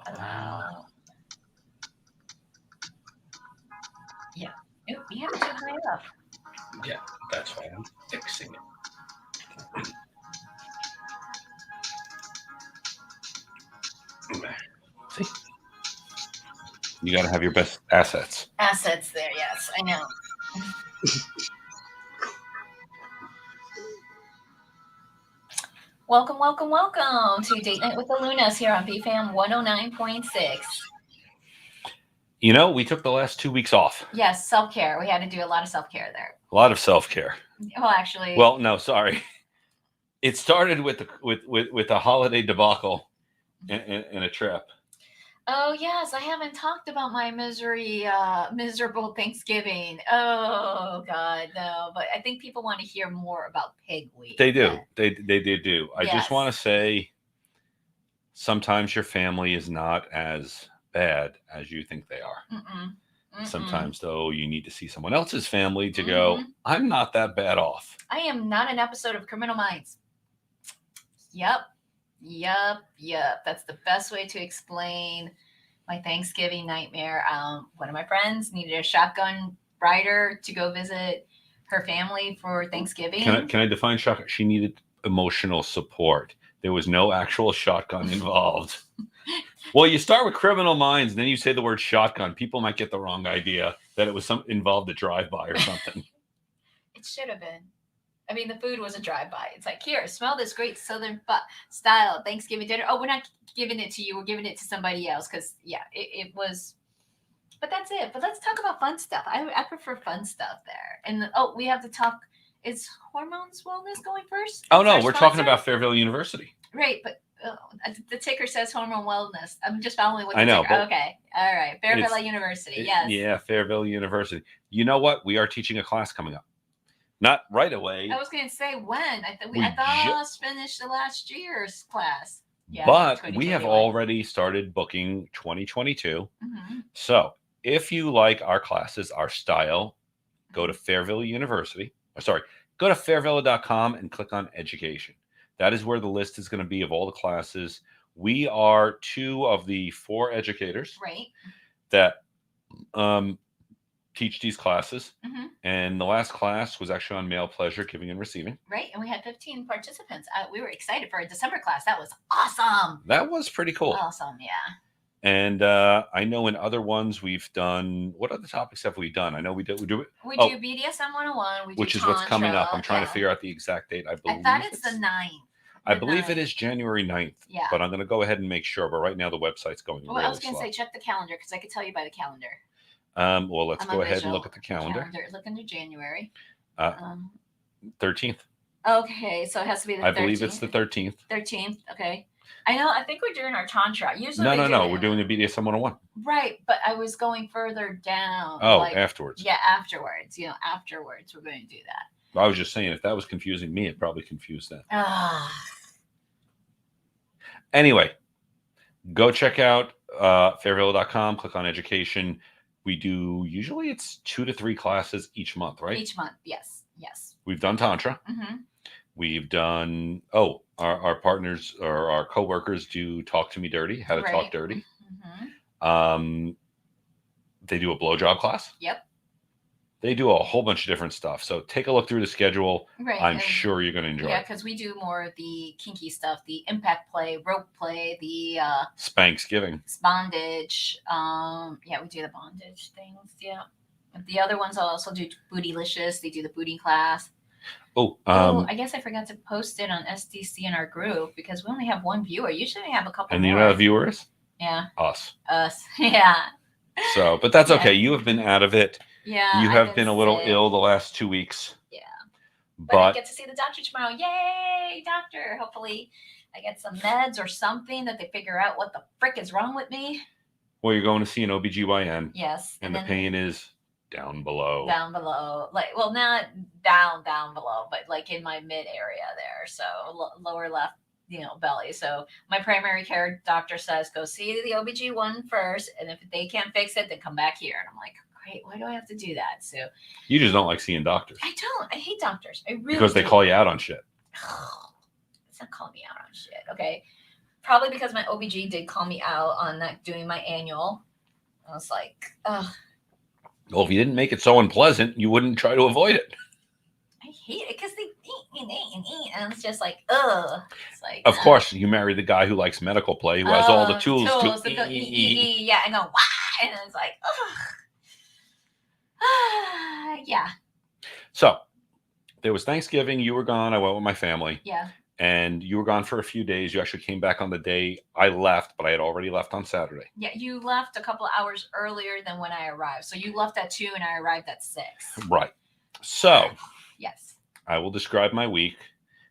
Allow. Yeah. Oop, you have it too high up. Yeah, that's why I'm fixing it. See? You got to have your best assets. Assets there, yes, I know. Welcome, welcome, welcome to Date Night with the Lunas here on BFAM 109.6. You know, we took the last 2 weeks off. Yes, self-care. We had to do a lot of self-care there. A lot of self-care. Well, actually. Well, no, sorry. It started with the holiday debacle and a trip. Oh yes, I haven't talked about my miserable Thanksgiving. Oh God, no! But I think people want to hear more about Pig Week. They do. They do. I just Yes. want to say, sometimes your family is not as bad as you think they are. Mm-mm. Mm-mm. Sometimes, though, you need to see someone else's family to go, I'm not that bad off. I am not an episode of Criminal Minds. Yep. That's the best way to explain my Thanksgiving nightmare. One of my friends needed a shotgun rider to go visit her family for Thanksgiving. Can I define shotgun? She needed emotional support. There was no actual shotgun involved. Well, you start with Criminal Minds, and then you say the word shotgun. People might get the wrong idea that it was involved a drive-by or something. It should have been. I mean, the food was a drive-by. It's like, here, smell this great Southern style Thanksgiving dinner. Oh, we're not giving it to you. We're giving it to somebody else because, yeah, it was. But that's it. But let's talk about fun stuff. I prefer fun stuff there. And we have to talk. Is Hormones Wellness going first? Oh no, we're talking about Fairville University. Right, but the ticker says Hormone Wellness. I'm just following what I know. Ticker. Okay, all right. Fairville University. Yes. Yeah, Fairville University. You know what? We are teaching a class coming up. Not right away. I was going to say when. I thought I just finished the last year's class. Yeah, but we have already started booking 2022. Mm-hmm. So if you like our classes, our style, go to Fairville University. Go to fairvilla.com and click on education. That is where the list is going to be of all the classes. We are 2 of the 4 educators that teach these classes. Mm-hmm. And the last class was actually on male pleasure, giving and receiving. Right. And we had 15 participants. We were excited for a December class. That was awesome. That was pretty cool. Awesome. Yeah. And I know in other ones we've done, what other topics have we done? I know we do BDSM 101. Which is what's coming up. I'm trying to figure out the exact date. I thought it's the 9th. I believe it is January 9th. Yeah. But I'm going to go ahead and make sure. But right now the website's going really slow. I was going to say, check the calendar because I could tell you by the calendar. Well, let's go ahead and look at the calendar. Look into January. 13th. Okay, so it has to be the 13th. I believe it's the 13th. 13th, okay. I think we're doing our Tantra. Usually no. We're doing the BDSM 101. Right, but I was going further down. Oh, afterwards. Yeah, afterwards. Afterwards we're going to do that. I was just saying, if that was confusing me, it probably confused them. Anyway, go check out fairville.com, click on education. We do, usually it's 2 to 3 classes each month, right? Each month, yes. We've done Tantra. Mm-hmm. We've done, our partners or our coworkers do Talk to Me Dirty, how to talk dirty. Mm-hmm. They do a blowjob class. Yep. They do a whole bunch of different stuff. So take a look through the schedule. Right. I'm sure you're going to enjoy it. Yeah, because we do more of the kinky stuff, the impact play, rope play, the Spanksgiving. Bondage. We do the bondage things. Yeah. The other ones I'll also do Bootylicious. They do the booty class. I guess I forgot to post it on SDC in our group because we only have 1 viewer. Usually we have a couple. And you know what viewer is? Yeah. Us. Yeah. So, but that's okay. You have been out of it. Yeah. You have been a little ill the last 2 weeks. Yeah. But I get to see the doctor tomorrow. Yay, doctor. Hopefully I get some meds or something that they figure out what the frick is wrong with me. Well, you're going to see an OBGYN. Yes. And the pain is down below. Down below. Not down below, but in my mid area there. So lower left, belly. So my primary care doctor says, go see the OBGYN first. And if they can't fix it, then come back here. And I'm like, great, why do I have to do that? So you just don't like seeing doctors. I don't. I hate doctors. I really because they call you out on shit. It's not calling me out on shit. Okay. probably because my OBG did call me out on not doing my annual. I was like, ugh. Well, if you didn't make it so unpleasant, you wouldn't try to avoid it. I hate it because they eat, and it's just like, ugh. It's like, of course, you marry the guy who likes medical play, who has all the tools to go eat. Yeah, and go wah, and it's like, ugh. Yeah. So there was Thanksgiving. You were gone. I went with my family. Yeah. And you were gone for a few days. You actually came back on the day I left, but I had already left on Saturday. Yeah, you left a couple of hours earlier than when I arrived. So you left at 2 and I arrived at 6. Right. So yes, I will describe my week,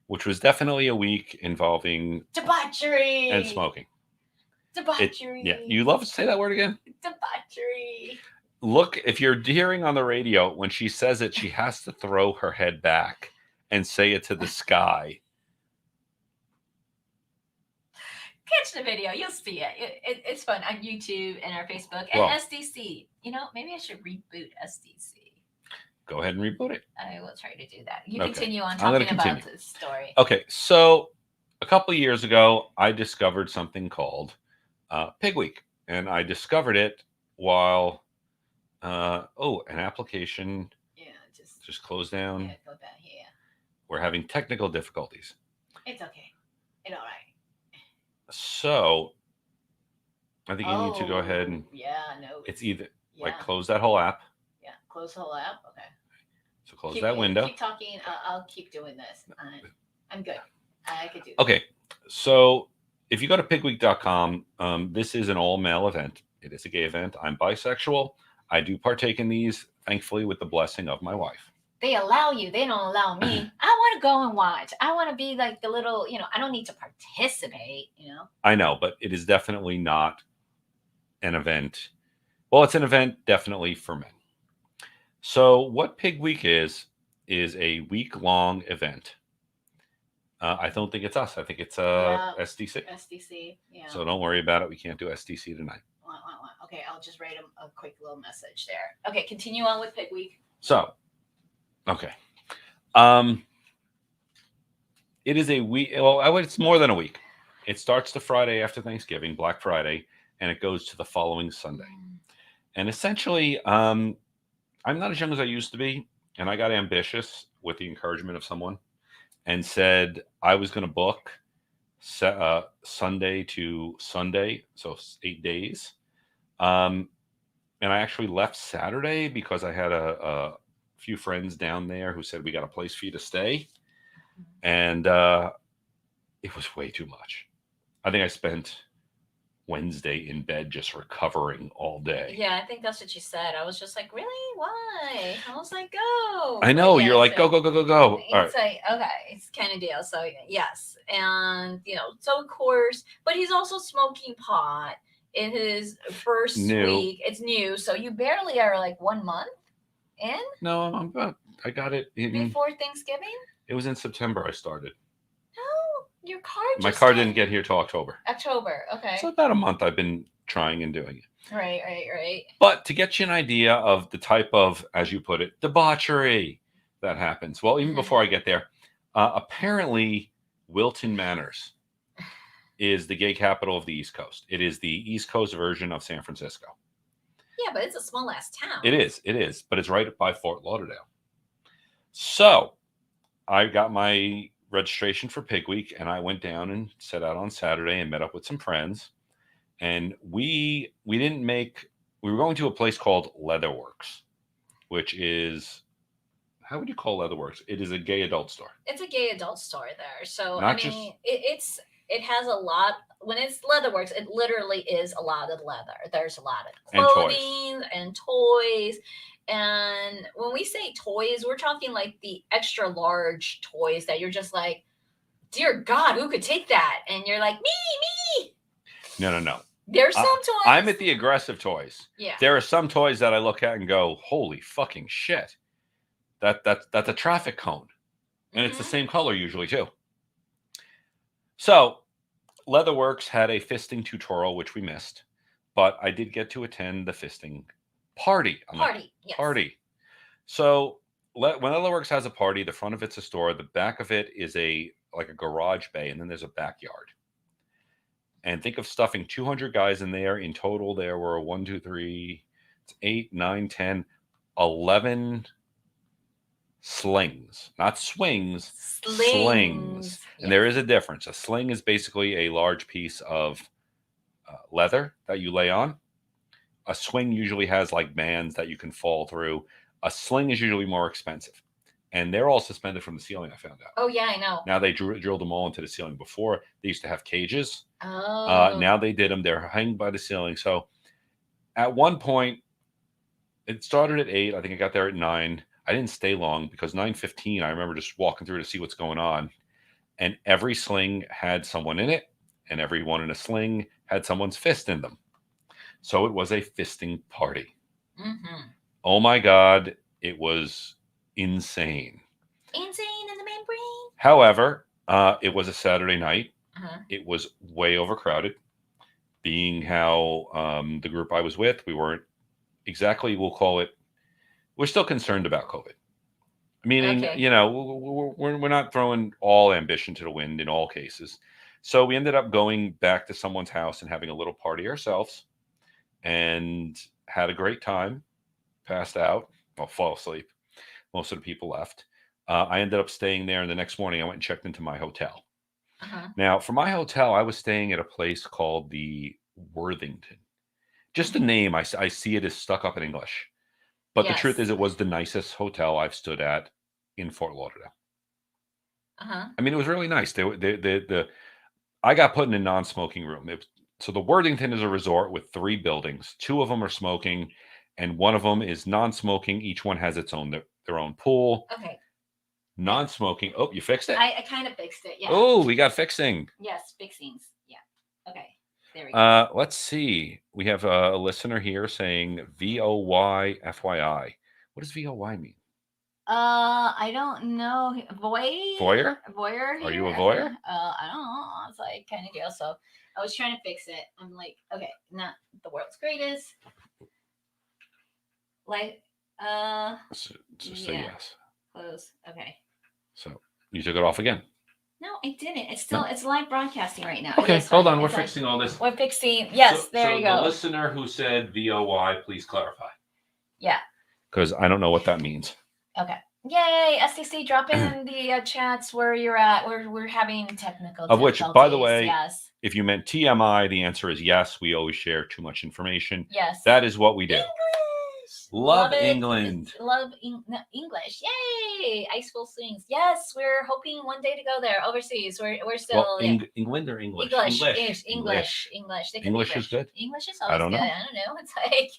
which was definitely a week involving debauchery and smoking. Debauchery. Yeah, you love to say that word again? Debauchery. Look, if you're hearing on the radio, when she says it, she has to throw her head back and say it to the sky. Catch the video. You'll see it. It's fun on YouTube and our Facebook and SDC. You know, maybe I should reboot SDC. Go ahead and reboot it. I will try to do that. You continue on talking about this story. Okay, so a couple of years ago, I discovered something called Pig Week. And I discovered it while, an application just closed down. Yeah, go down here. We're having technical difficulties. It's okay. It's all right. So I think you need to go ahead and it's either close that whole app. Yeah, close the whole app. Okay. So close that window. Keep talking. I'll keep doing this. I'm good. I could do. Okay. So if you go to pigweek.com, this is an all-male event. It is a gay event. I'm bisexual. I do partake in these, thankfully, with the blessing of my wife. They allow you. They don't allow me. I want to go and watch. I want to be like the little, I don't need to participate, I know, but it is definitely not an event. Well, it's an event definitely for men. So what Pig Week is a week-long event. I don't think it's us. I think it's SDC. SDC, yeah. So don't worry about it. We can't do SDC tonight. Okay, I'll just write a quick little message there. Okay, continue on with Pig Week. So, okay. It is a week. Well, it's more than a week. It starts the Friday after Thanksgiving, Black Friday, and it goes to the following Sunday. And essentially, I'm not as young as I used to be, and I got ambitious with the encouragement of someone and said I was going to book Sunday to Sunday, so 8 days. And I actually left Saturday because I had a few friends down there who said, we got a place for you to stay. And it was way too much. I think I spent Wednesday in bed just recovering all day. Yeah, I think that's what you said. I was just like, really? Why? I was like, go. I know. You're like, go. It's like, okay, it's kind of deal. So yes. And, so of course, but he's also smoking pot in his first week. It's new. So you barely are like 1 month in? No, I got it before Thanksgiving? It was in September I started. No, your card My card didn't get here till October. Okay. So about a month I've been trying and doing it. Right. But to get you an idea of the type of, as you put it, debauchery that happens. Well, even before I get there, apparently Wilton Manors is the gay capital of the East Coast. It is the East Coast version of San Francisco. Yeah, but it's a small ass town. It is, but it's right by Fort Lauderdale. So I got my registration for Pig Week, and I went down and set out on Saturday and met up with some friends. And we were going to a place called Leatherworks, which is, how would you call Leatherworks? It is a gay adult store. It's a gay adult store there. So it has a lot. When it's Leatherworks, it literally is a lot of leather. There's a lot of clothing and toys. And when we say toys, we're talking like the extra large toys that you're just like, dear God, who could take that? And you're like, me. No. There's some toys. I'm at the aggressive toys. Yeah. There are some toys that I look at and go, holy fucking shit. That's a traffic cone. And it's the same color usually too. So Leatherworks had a fisting tutorial, which we missed, but I did get to attend the fisting party. Party. So when Leatherworks has a party, the front of it's a store. The back of it is like a garage bay, and then there's a backyard. And think of stuffing 200 guys in there. In total, there were 1, 2, 3, 8, 9, 10, 11 slings, not swings, slings. And Yes. there is a difference. A sling is basically a large piece of leather that you lay on. A swing usually has like bands that you can fall through. A sling is usually more expensive. And they're all suspended from the ceiling, I found out. Oh, yeah, I know. Now they drilled them all into the ceiling. Before, they used to have cages. Oh. Now they did them. They're hanging by the ceiling. So at one point, it started at 8. I think I got there at 9. I didn't stay long because 9:15, I remember just walking through to see what's going on. And every sling had someone in it. And every one in a sling had someone's fist in them. So it was a fisting party. Mm-hmm. Oh my God. It was insane. Insane in the membrane. However, it was a Saturday night. Uh-huh. It was way overcrowded. Being how the group I was with, we weren't exactly, we'll call it, we're still concerned about COVID. Meaning, Okay. you know, we're not throwing all ambition to the wind in all cases. So we ended up going back to someone's house and having a little party ourselves and had a great time, passed out, well, fall asleep. Most of the people left. I ended up staying there, and the next morning I went and checked into my hotel. Uh-huh. Now, for my hotel, I was staying at a place called the Worthington. Just the name, I see it is stuck up in English. But the truth Yes. is, it was the nicest hotel I've stood at in Fort Lauderdale. Uh-huh. I mean, it was really nice. I got put in a non-smoking room. So the Worthington is a resort with 3 buildings. 2 of them are smoking, and one of them is non-smoking. Each one has its own their own pool. Okay. Non-smoking. Oh, you fixed it? I kind of fixed it. Yeah. Oh, we got fixing. Yes, fixings. Yeah. Okay. There we go. Let's see. We have a listener here saying VOY FYI. What does VOY mean? I don't know. Voyeur? Voyeur. Are you a here? voyeur? I don't know. It's like kind of deal. So I was trying to fix it. I'm like, okay, not the world's greatest. Like, So say yeah. yes. Close. Okay. So you took it off again. No, I didn't. It's still it's live broadcasting right now. Okay, It's hold fine. on. We're It's like- fixing all this. We're fixing. Yes, there you go. The listener who said VOY, please clarify. Yeah. Because I don't know what that means. Okay. Yay, STC, drop in the chats where you're at. We're having technical Of which, by the difficulties. way, yes. If you meant TMI, the answer is yes. We always share too much information. Yes. That is what we do. English. Love it. England. Love English. Yay! Ice Full Swings. Yes, we're hoping one day to go there overseas. We're still England or English? English. English is good. English is always I don't good. know. I don't know. It's like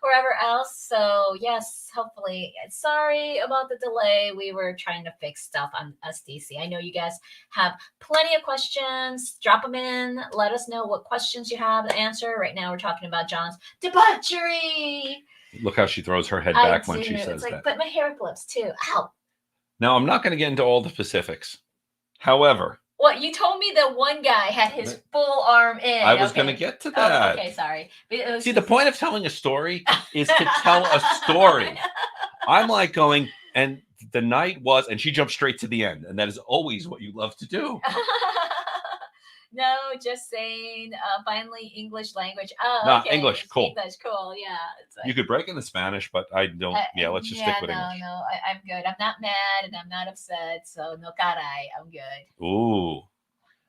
wherever else. So yes, hopefully. Sorry about the delay. We were trying to fix stuff on SDC. I know you guys have plenty of questions. Drop them in. Let us know what questions you have to answer. Right now we're talking about John's debauchery. Look how she throws her head back when she says it's like, that. But my hair flips too. Ow. Now, I'm not going to get into all the specifics. However, what you told me that one guy had his full arm in. I was going to get to that. Oh, okay, sorry. See, the point of telling a story is to tell a story. I'm like going, and the night was, and she jumped straight to the end. And that is always what you love to do. No, just saying. Finally, English language. Oh, nah, okay. English, cool. English, cool. Yeah. It's like, you could break into Spanish, but I don't. Yeah, let's just stick with English. No, I'm good. I'm not mad and I'm not upset. So no caray, I'm good. Ooh.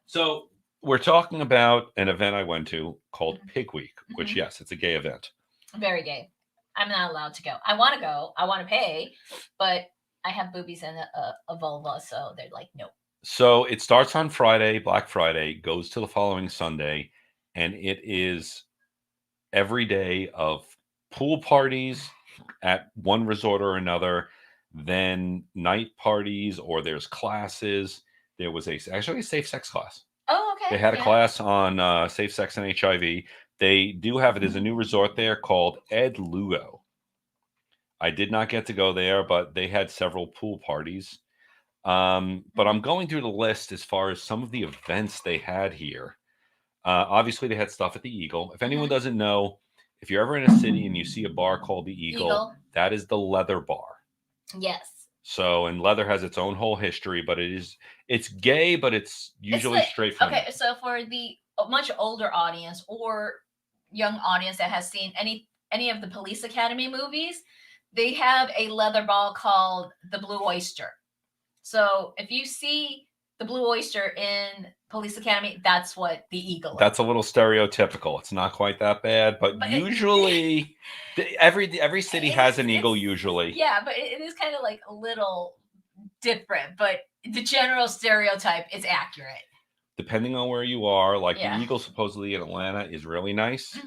So we're talking about an event I went to called Pig Week, which yes, it's a gay event. Very gay. I'm not allowed to go. I want to go. I want to pay, but I have boobies and a vulva, so they're like, nope. So it starts on Friday, Black Friday, goes to the following Sunday, and it is every day of pool parties at one resort or another, then night parties, or there's classes. There was actually a safe sex class. Oh, okay. They had a class on safe sex and HIV. They do have it as a new resort there called Ed Lugo. I did not get to go there, but they had several pool parties. But I'm going through the list as far as some of the events they had here. Obviously, they had stuff at the Eagle. If anyone doesn't know, if you're ever in a city and you see a bar called the Eagle, that is the leather bar. Yes. So, and leather has its own whole history, but it's gay, but it's usually straight feminine. Okay, so for the much older audience or young audience that has seen any of the Police Academy movies, they have a leather ball called the Blue Oyster. So if you see the Blue Oyster in Police Academy, that's what the eagle is. That's a little stereotypical. It's not quite that bad, but usually every city has an eagle usually. Yeah, but it is kind of like a little different, but the general stereotype is accurate. Depending on where you are, like the eagle supposedly in Atlanta is really nice.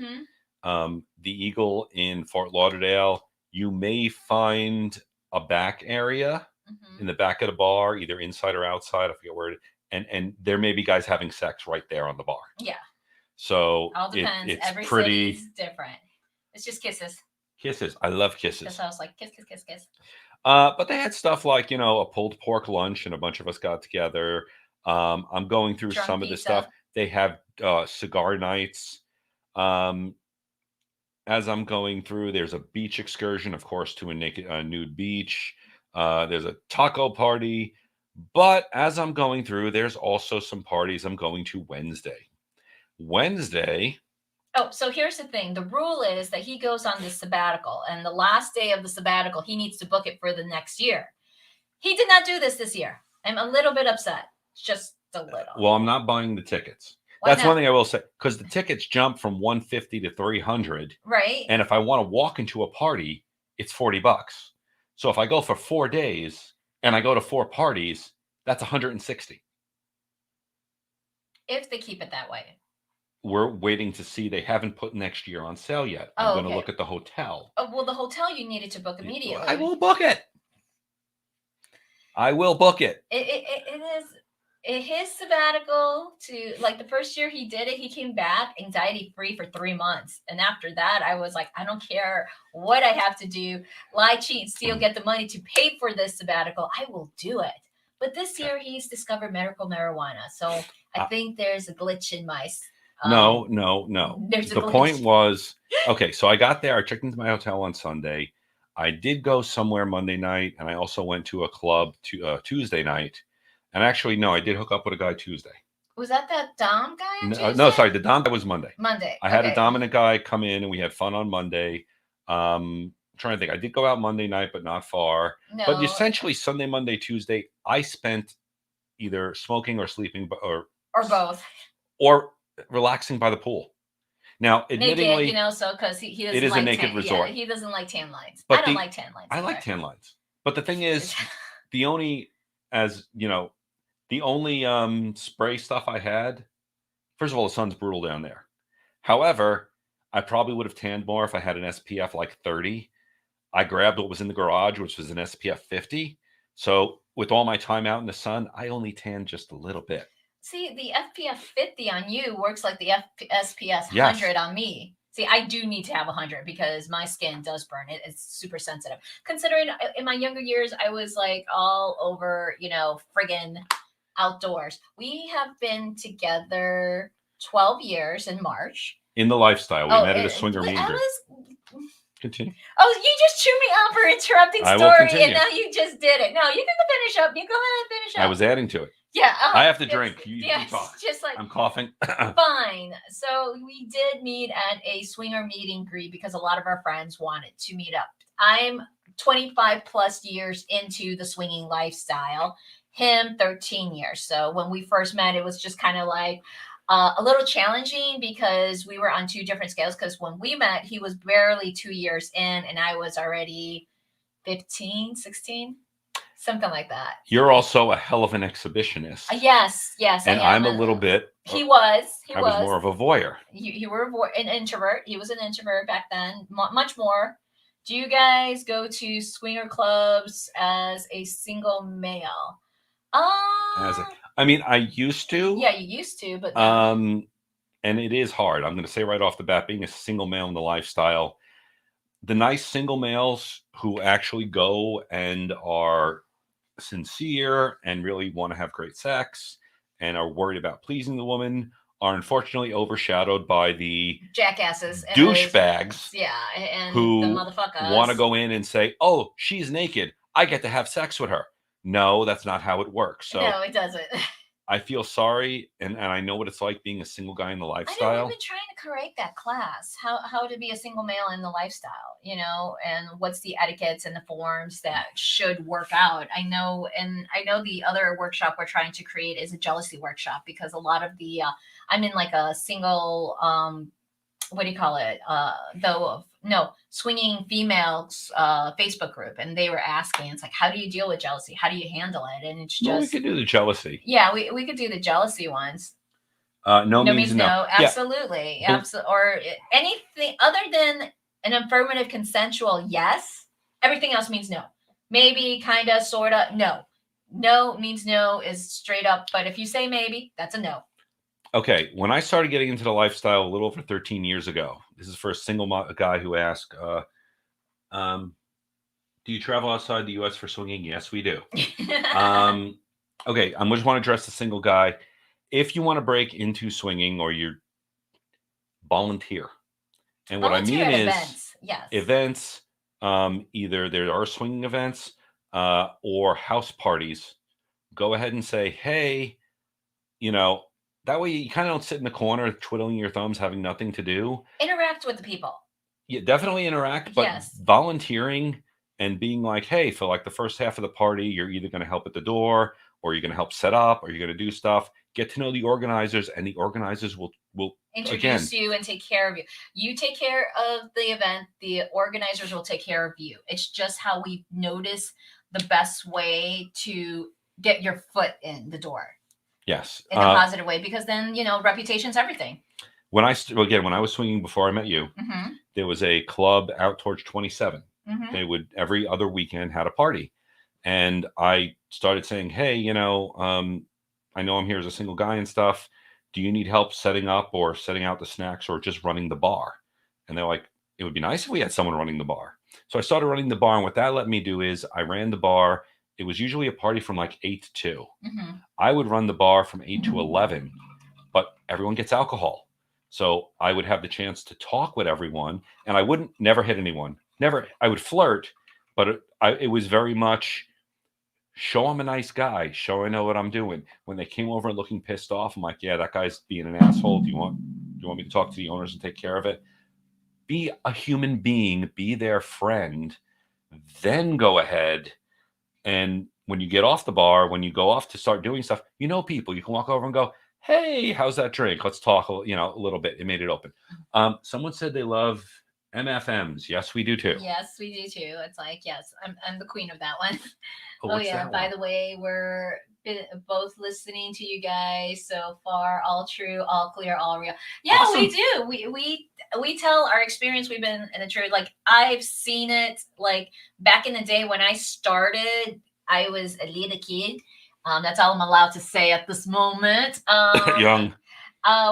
The eagle in Fort Lauderdale, you may find a back area in the back of the bar, either inside or outside. I forget where it is. And there may be guys having sex right there on the bar. Yeah. So all depends. It's Every pretty city's different. It's just kisses. Kisses. I love kisses. Because I was like, kiss, kiss, kiss, kiss. But they had stuff like, a pulled pork lunch, and a bunch of us got together. I'm going through Drunk some pizza. of the stuff. They have cigar nights. As I'm going through, there's a beach excursion, of course, to a nude beach. There's a taco party. But as I'm going through, there's also some parties I'm going to Wednesday. Oh, so here's the thing. The rule is that he goes on this sabbatical, and the last day of the sabbatical, he needs to book it for the next year. He did not do this year. I'm a little bit upset. Just a little. Well, I'm not buying the tickets. That's one thing I will say, because the tickets jump from $150 to $300. Right. And if I want to walk into a party, it's $40. So if I go for 4 days and I go to 4 parties, that's $160. If they keep it that way. We're waiting to see. They haven't put next year on sale yet. I'm going to look at the hotel. Oh, well, the hotel you needed to book immediately. I will book it. I will book it. It is his sabbatical to, like, the first year he did it, he came back anxiety free for 3 months. And after that, I was like, I don't care what I have to do, lie, cheat, steal, get the money to pay for this sabbatical. I will do it. But this year he's discovered medical marijuana. So I think there's a glitch in my... No. The point was, okay, so I got there. I checked into my hotel on Sunday. I did go somewhere Monday night, and I also went to a club Tuesday night. And actually, no, I did hook up with a guy Tuesday. Was that Dom guy on Tuesday? No, sorry, the Dom guy was Monday. I had a dominant guy come in, and we had fun on Monday. I'm trying to think. I did go out Monday night, but not far. No. But essentially, Sunday, Monday, Tuesday, I spent either smoking or sleeping, or both. Or relaxing by the pool. Now, admittingly, naked, so because he doesn't. It is a naked resort. Yeah, he doesn't like tan lines. But I don't like tan lines. I like tan lines. But the thing is, the only spray stuff I had. First of all, the sun's brutal down there. However, I probably would have tanned more if I had an SPF like 30. I grabbed what was in the garage, which was an SPF 50. So with all my time out in the sun, I only tanned just a little bit. See, the SPF 50 on you works like the SPF 100 on me. See, I do need to have 100 because my skin does burn. It's super sensitive. Considering in my younger years, I was like all over, friggin' outdoors. We have been together 12 years in March. In the lifestyle. We met at a swinger meet and greet. Continue. Oh, you just chewed me out for interrupting story, and now you just did it. No, you can finish up. You go ahead and finish up. I was adding to it. Yeah. I have to drink. You talk. Just like, I'm coughing. Fine. So we did meet at a swinger meet and greet because a lot of our friends wanted to meet up. I'm 25 plus years into the swinging lifestyle. Him 13 years. So when we first met, it was just kind of like a little challenging because we were on 2 different scales. Because when we met, he was barely 2 years in, and I was already 15, 16. Something like that. You're also a hell of an exhibitionist. Yes. And I'm a little bit. He was. I was more of a voyeur. You were an introvert. He was an introvert back then, much more. Do you guys go to swinger clubs as a single male? I used to. Yeah, you used to, but and it is hard. I'm going to say right off the bat, being a single male in the lifestyle, the nice single males who actually go and are sincere and really want to have great sex and are worried about pleasing the woman are unfortunately overshadowed by the jackasses, douchebags, and who the motherfuckers want to go in and say, "Oh, she's naked. I get to have sex with her. No, that's not how it works. So no, it doesn't. I feel sorry, and I know what it's like being a single guy in the I know lifestyle. we've been trying to correct that class, how to be a single male in the lifestyle, and what's the etiquettes and the forms that should work out. I know the other workshop we're trying to create is a jealousy workshop, because a lot of the I'm in like a single what do you call it? Though no swinging females Facebook group, and they were asking, it's like, how do you deal with jealousy? How do you handle it? And it's Well, we just could do the jealousy. yeah, we could do the jealousy ones. No No means means no. no. Yeah. Absolutely, absolutely. Or anything other than an affirmative consensual yes. Everything else means no. Maybe, kind of, sort of. No. No means no is straight up. But if you say maybe, that's a no. Okay, when I started getting into the lifestyle a little over 13 years ago, this is for a single guy who asked, do you travel outside the U.S. for swinging? Yes, we do. Okay, I just want to address the single guy. If you want to break into swinging, or you're volunteer. And what Volunteer I mean at is events. Yes. events, either there are swinging events or house parties. Go ahead and say, hey, that way you kind of don't sit in the corner twiddling your thumbs, having nothing to do. Interact with the people. Yeah, definitely interact, but Yes. volunteering and being like, hey, for like the first half of the party, you're either going to help at the door, or you're going to help set up, or you're going to do stuff. Get to know the organizers, and the organizers will introduce you and take care of you. You take care of the event. The organizers will take care of you. It's just how we notice the best way to get your foot in the door. Yes. In a positive way, because then, reputation's everything. When I was swinging before I met you, there was a club out towards 27. They would every other weekend had a party. And I started saying, hey, I know I'm here as a single guy and stuff. Do you need help setting up or setting out the snacks or just running the bar? And they're like, it would be nice if we had someone running the bar. So I started running the bar. And what that let me do is I ran the bar. It was usually a party from like 8 to 2. I would run the bar from 8 to 11, but everyone gets alcohol. So I would have the chance to talk with everyone, and I wouldn't never hit anyone. Never. I would flirt, but it was very much show I'm a nice guy, show I know what I'm doing. When they came over and looking pissed off, I'm like, yeah, that guy's being an asshole. Do you want me to talk to the owners and take care of it? Be a human being, be their friend, then go ahead. And when you get off the bar, when you go off to start doing stuff, people, you can walk over and go, hey, how's that drink? Let's talk, a little bit. It made it open. Someone said they love MFMs. Yes, we do too. Yes, we do too. It's like, yes, I'm the queen of that one. Oh yeah. By the way, we're both listening to you guys so far. All true, all clear, all real. Yeah, awesome. We do. We tell our experience. We've been in the truth. Like, I've seen it. Like, back in the day when I started, I was a little kid. That's all I'm allowed to say at this moment. Young.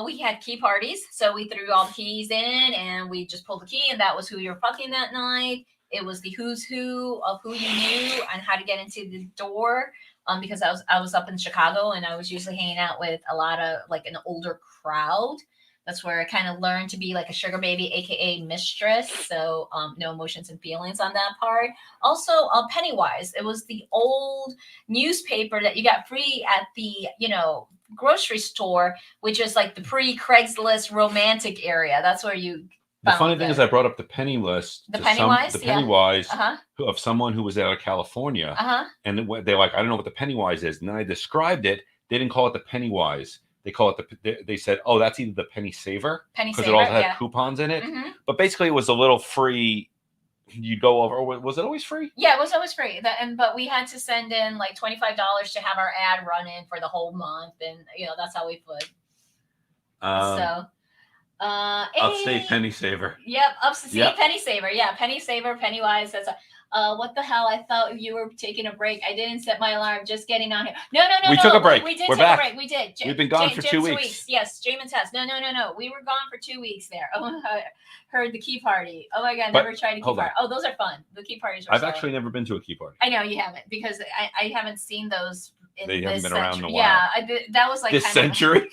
We had key parties, so we threw all the keys in, and we just pulled the key, and that was who you were fucking that night. It was the who's who of who you knew and how to get into the door. Because I was up in Chicago, and I was usually hanging out with a lot of like an older crowd. That's where I kind of learned to be like a sugar baby, aka mistress. So no emotions and feelings on that part. Also, Pennywise. It was the old newspaper that you got free at the grocery store, which is like the pre-Craigslist romantic area. That's where you. The funny thing is, I brought up the Pennywise. The Pennywise of someone who was out of California, and they're like, I don't know what the Pennywise is. And then I described it. They didn't call it the Pennywise. They call it they said, oh, that's either the Penny Saver, because it also had coupons in it. But basically, it was a little free. You'd go over. Or was it always free? Yeah, it was always free. But we had to send in like $25 to have our ad run in for the whole month, and that's how we put. Upstate Penny Saver. Yep, upstate Penny Saver. Yeah, Penny Saver, Pennywise. That's what the hell? I thought you were taking a break. I didn't set my alarm. Just getting on here. No. We took a break. We did We're take back. a break. We did. We've been gone for 2 weeks. Yes, Jamin's test. No. We were gone for 2 weeks there. Oh, I heard the key party. Oh my God, never tried a key party. Oh, those are fun. The key parties are I've actually never been to a key party. I know you haven't, because I haven't seen those in they haven't been around in a while. Yeah, that was like this century.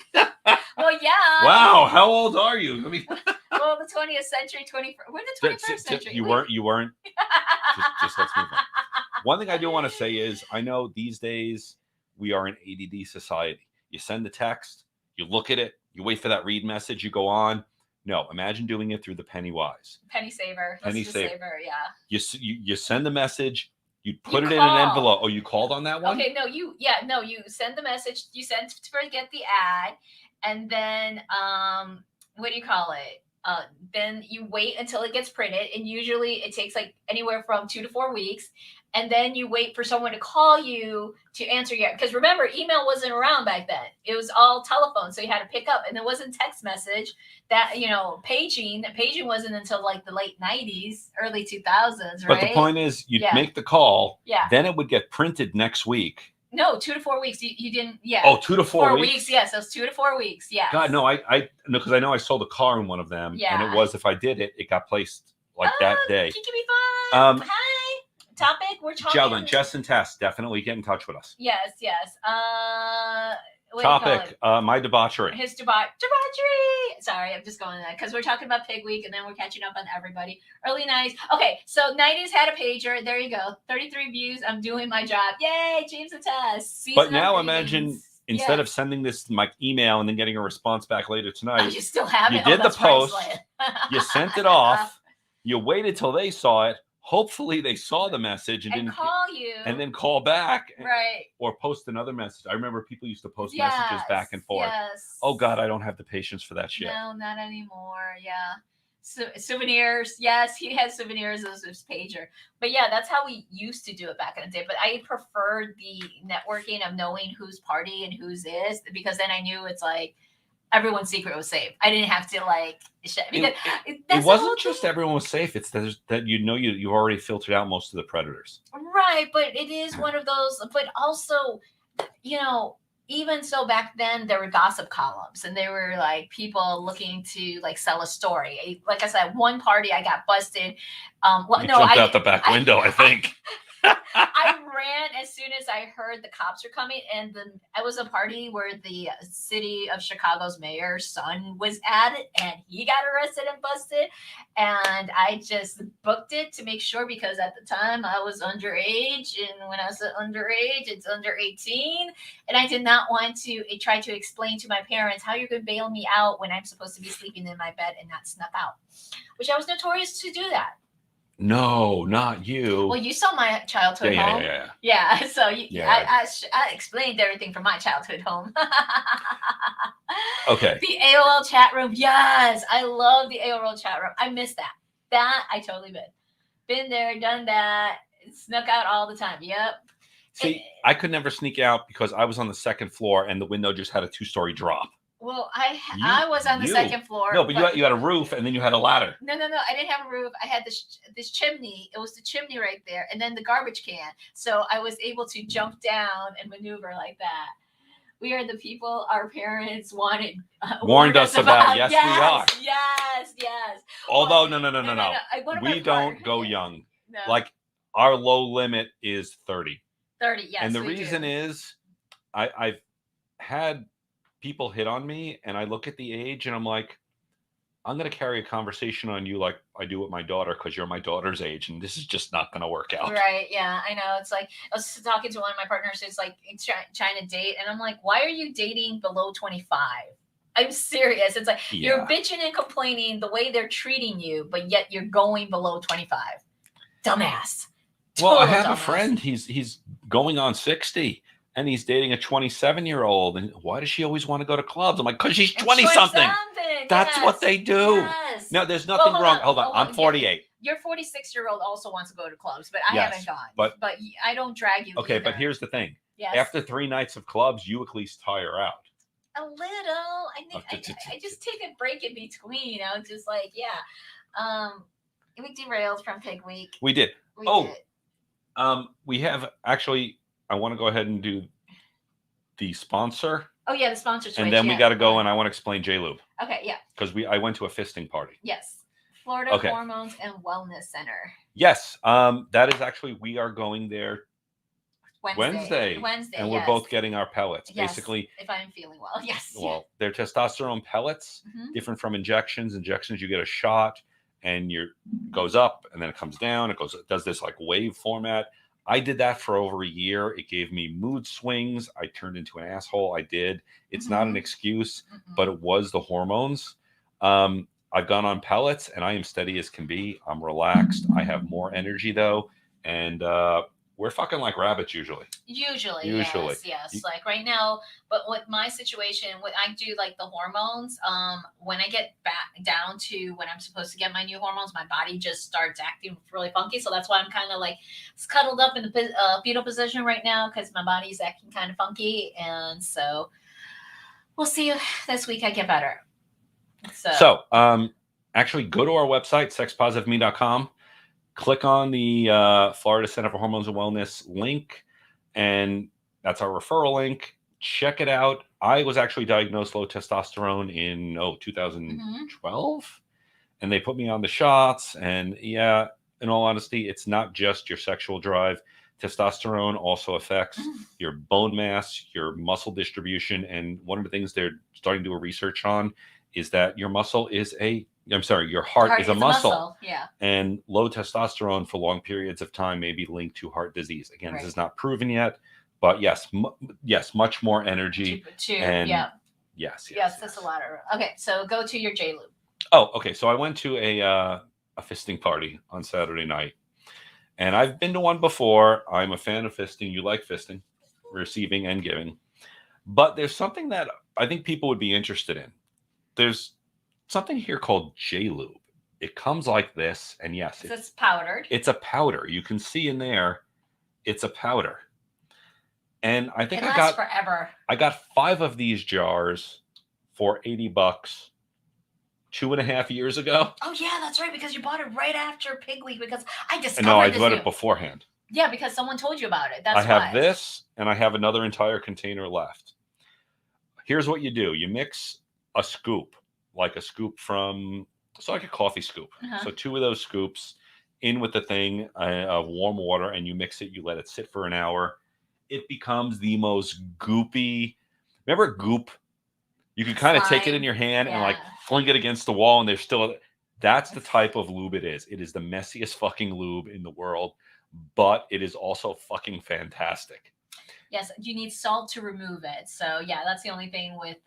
Well, yeah. Wow, how old are you? I mean, well, the 20th century, 21st. We're the 21st century. You weren't. Just let's move on. One thing I do want to say is I know these days we are an ADD society. You send the text, you look at it, you wait for that read message, you go on. No, imagine doing it through the Pennywise. Penny saver. Penny Let's saver. saver, yeah. You send the message, you put You it in call. an envelope. Oh, you called on that one? Okay, you send the message, you send to get the ad, and then what do you call it? Then you wait until it gets printed, and usually it takes like anywhere from 2 to 4 weeks. And then you wait for someone to call you to answer your, because remember, email wasn't around back then. It was all telephone, so you had to pick up, and there wasn't text message. That paging wasn't until like the late 90s, early 2000s, right? But the point is, you'd make the call, then it would get printed next week. No, 2 to 4 weeks. You didn't, Oh, 2 to 4 weeks. Yes, those 2 to 4 weeks. Yeah. God, no, I no, because I know I sold a car in one of them, and it was, if I did it, it got placed like that day. Kiki be fun. Hi. Topic, we're talking. Gentlemen, Jess and Tess, definitely get in touch with us. Yes. Topic, my debauchery. His debauchery. Sorry, I'm just going there because we're talking about Pig Week, and then we're catching up on everybody. Early 90s. Okay, so 90s had a pager. There you go. 33 views. I'm doing my job. Yay, James and Tess. But now imagine, instead of sending this my email and then getting a response back later tonight, you still have it. You did the post. You sent it off. You waited till they saw it. Hopefully they saw the message and didn't call you, and then call back, right? Or post another message. I remember people used to post messages back and forth. Yes. Oh God, I don't have the patience for that shit. No, not anymore. Yeah. Souvenirs. Yes, he has souvenirs as his pager. But yeah, that's how we used to do it back in the day. But I preferred the networking of knowing whose party and whose is, because then I knew it's like everyone's secret was safe. I didn't have to like. Because it wasn't just everyone was safe. It's that you've already filtered out most of the predators. Right, but it is one of those. But also, even so back then there were gossip columns, and they were like people looking to like sell a story. Like I said, one party I got busted. Jumped out the back window, I think. I ran as soon as I heard the cops were coming, and I was a party where the city of Chicago's mayor's son was at it, and he got arrested and busted, and I just booked it to make sure, because at the time I was underage, and when I was underage, it's under 18, and I did not want to try to explain to my parents how you're going to bail me out when I'm supposed to be sleeping in my bed and not snuck out, which I was notorious to do that. No, not you. Well, you saw my childhood home. Yeah. So I explained everything from my childhood home. Okay. The AOL chat room. Yes. I love the AOL chat room. I miss that. That I totally been there, done that, snuck out all the time. Yep. See, I could never sneak out because I was on the second floor and the window just had a 2-story drop. Well, I was on the second floor. No, but you had a roof, and then you had a ladder. No. I didn't have a roof. I had this chimney. It was the chimney right there, and then the garbage can. So I was able to jump down and maneuver like that. We are the people our parents warned us about. Yes, we are. Yes. Although, no. We don't go young. No. Like, our low limit is 30. 30, yes. And the reason is I've had people hit on me, and I look at the age and I'm like, I'm going to carry a conversation on you like I do with my daughter, because you're my daughter's age, and this is just not going to work out. Right. Yeah, I know. It's like, I was talking to one of my partners who's like trying to date, and I'm like, why are you dating below 25? I'm serious. It's like, you're bitching and complaining the way they're treating you, but yet you're going below 25. Dumbass. Well, I have a friend. He's going on 60. And he's dating a 27-year-old. And why does she always want to go to clubs? I'm like, because she's 20-something. That's what they do. Yes. No, there's nothing wrong. Hold on. I'm 48. Your 46-year-old also wants to go to clubs, but I haven't gone. But I don't drag you. Okay, either. But here's the thing. Yes. After 3 nights of clubs, you at least tire out. A little. I think I just take a break in between. I was just like, we derailed from Pig Week. We did. We have actually. I want to go ahead and do the sponsor. Oh, yeah, the sponsor switch. And then we got to go, and I want to explain J-Lube. Okay, yeah. Because I went to a fisting party. Yes. Florida Hormones and Wellness Center. Yes. That is actually, we are going there Wednesday. And we're both getting our pellets. Yes, basically. If I'm feeling well, yes. Well, they're testosterone pellets, different from injections. Injections, you get a shot, and goes up, and then it comes down. It does this like wave format. I did that for over a year. It gave me mood swings. I turned into an asshole. I did. It's not an excuse, but it was the hormones. I've gone on pellets and I am steady as can be. I'm relaxed. I have more energy though. And we're fucking like rabbits usually. Usually. Yes. Like right now, but with my situation, what I do like the hormones, when I get back down to when I'm supposed to get my new hormones, my body just starts acting really funky. So that's why I'm kind of like cuddled up in the fetal position right now because my body's acting kind of funky. And so we'll see this week I get better. So actually go to our website, sexpositiveme.com. Click on the Florida Center for Hormones and Wellness link, and that's our referral link. Check it out. I was actually diagnosed low testosterone in 2012, and they put me on the shots. And yeah, in all honesty, it's not just your sexual drive. Testosterone also affects your bone mass, your muscle distribution, and one of the things they're starting to do a research on is that your muscle is your heart is a muscle. Yeah. And low testosterone for long periods of time may be linked to heart disease. Again, This is not proven yet, but yes, much more energy. Yes, that's a lot of. Okay, so go to your J Lube. Oh, okay. So I went to a fisting party on Saturday night, and I've been to one before. I'm a fan of fisting. You like fisting, receiving and giving, but there's something that I think people would be interested in. There's something here called J Lube. It comes like this, and yes, it's powdered. It's a powder. You can see in there, it's a powder. And I think I got forever. I got 5 of these jars for $80 2.5 years ago. Oh yeah, that's right. Because you bought it right after Pig Week. Because I discovered. No, I bought it beforehand. Yeah, because someone told you about it. That's I have this, and I have another entire container left. Here's what you do: you mix a scoop, like a scoop from, so like a coffee scoop. So 2 of those scoops in with the thing of warm water, and you mix it. You let it sit for an hour. It becomes the most goopy. Remember goop? You can kind of take it in your hand and like fling it against the wall, and there's still. That's the type of lube it is. It is the messiest fucking lube in the world, but it is also fucking fantastic. Yes, you need salt to remove it. So yeah, that's the only thing with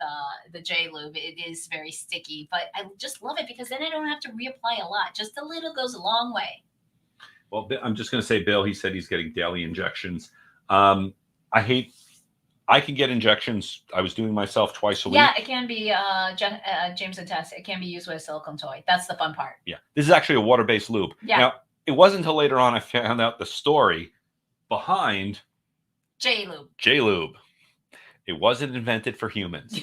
the J Lube. It is very sticky, but I just love it because then I don't have to reapply a lot. Just a little goes a long way. Well, I'm just going to say, Bill, he said he's getting daily injections. I can get injections. I was doing myself twice a week. Yeah, it can be, James and Tess, it can be used with a silicone toy. That's the fun part. Yeah. This is actually a water-based lube. Yeah. Now, it wasn't until later on I found out the story behind J Lube. J Lube. It wasn't invented for humans.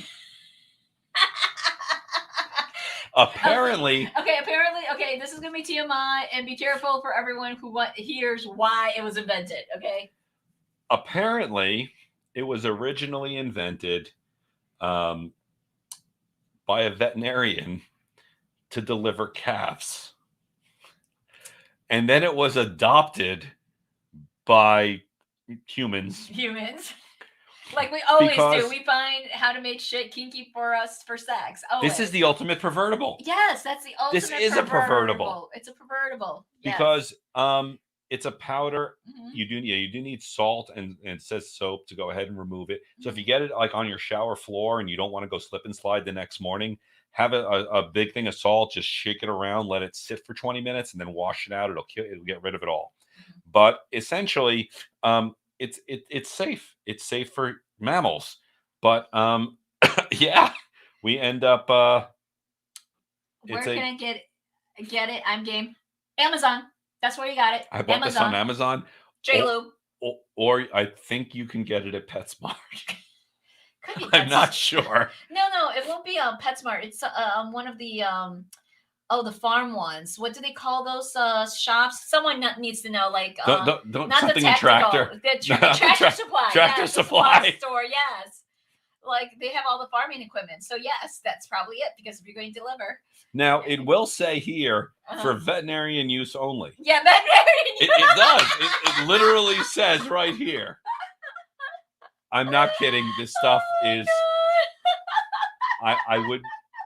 Apparently. Okay, this is going to be TMI, and be careful for everyone who hears why it was invented, okay? Apparently, it was originally invented by a veterinarian to deliver calves. And then it was adopted by humans. Like we always do. We find how to make shit kinky for us for sex. Always. This is the ultimate pervertible. Yes, that's the ultimate This is a pervertible. It's a pervertible. Yes. Because it's a powder. You do need salt, and it says soap to go ahead and remove it. So if you get it like on your shower floor and you don't want to go slip and slide the next morning, have a big thing of salt, just shake it around, let it sit for 20 minutes, and then wash it out. It'll get rid of it all. But essentially, it's safe. It's safe for mammals. But yeah, we end up. Where can I get it? I'm game. Amazon. That's where you got it. I bought this on Amazon. J Lube. Or I think you can get it at PetSmart. I'm not sure. No, it won't be on PetSmart. It's one of the the farm ones. What do they call those shops? Someone needs to know. Like don't not something the tractor. The tractor supply. Tractor supply store. Yes. Like they have all the farming equipment. So yes, that's probably it. Because if you're going to deliver. Now it will say here for veterinarian use only. Yeah, veterinarian use. It does. It literally says right here. I'm not kidding. This stuff is.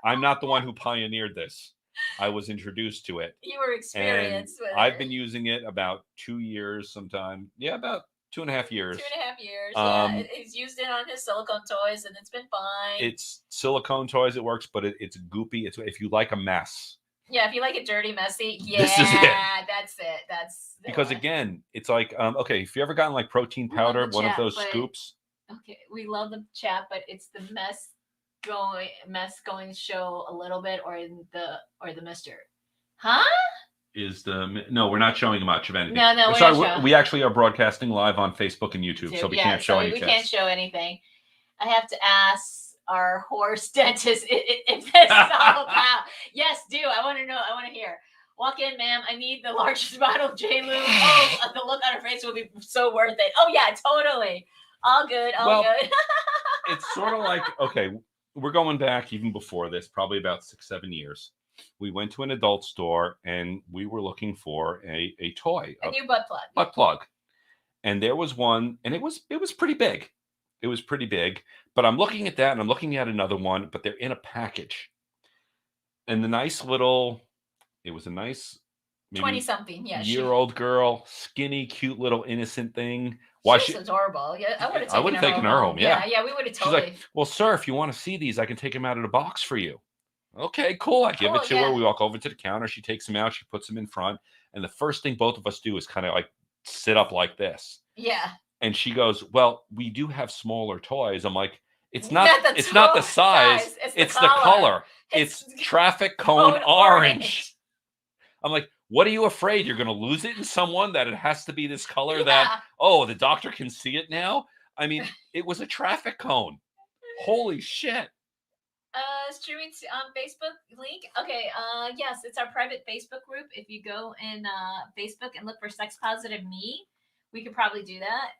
I'm not the one who pioneered this. I was introduced to it. You were experienced with I've it. been using it about 2 years sometime. Yeah, about 2.5 years. 2.5 years. Yeah, he's used it on his silicone toys, and it's been fine. It's silicone toys. It works, but it's goopy. It's if you like a mess. Yeah, if you like it dirty, messy. Yeah, this is it. That's it. That's because again, it's like okay, if you ever gotten like protein powder, one of those scoops. Okay, we love the chat, but it's the mess going to show a little bit, or the mister, huh? No, we're not showing much of anything. No, we're sorry, not we actually are broadcasting live on Facebook and YouTube, so we can't show any. We can't show anything. I have to ask our horse dentist if this is all about. Yes, do. I want to know. I want to hear. Walk in, ma'am. I need the largest bottle of J-Lube. Oh, the look on her face will be so worth it. Oh yeah, totally. All good. All good. It's sort of like, okay, we're going back even before this, probably about 6-7 years. We went to an adult store and we were looking for a toy. A new butt plug. Butt plug. And there was one, and it was pretty big. It was pretty big. But I'm looking at that and I'm looking at another one, but they're in a package. And the nice little, it was a nice 20-something, yeah, year-old girl, skinny, cute little innocent thing. She's adorable. Yeah, I would have taken her home. Yeah, we would have totally. She's like, well, sir, if you want to see these, I can take them out of the box for you. Okay, cool. I give it to her. We walk over to the counter. She takes them out. She puts them in front. And the first thing both of us do is kind of like sit up like this. Yeah. And she goes, well, we do have smaller toys. I'm like, it's not the size. It's the color. It's traffic cone orange. I'm like, what are you afraid? You're going to lose it in someone that it has to be this color that, oh, the doctor can see it now? I mean, it was a traffic cone. Holy shit. Streaming on Facebook link. Okay. Yes, it's our private Facebook group. If you go in Facebook and look for Sex Positive Me, we could probably do that.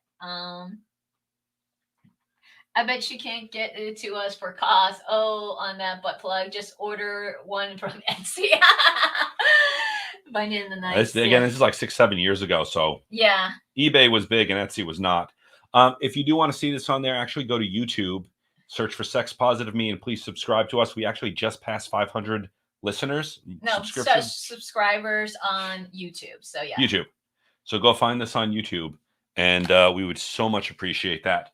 I bet you can't get it to us for cost. Oh, on that butt plug, just order one from Etsy. Find it in the night. Again, this is like 6-7 years ago. So yeah, eBay was big and Etsy was not. If you do want to see this on there, actually go to YouTube, search for Sex Positive Me, and please subscribe to us. We actually just passed 500 listeners. No, subscribers on YouTube. So yeah, YouTube. So go find this on YouTube, and we would so much appreciate that.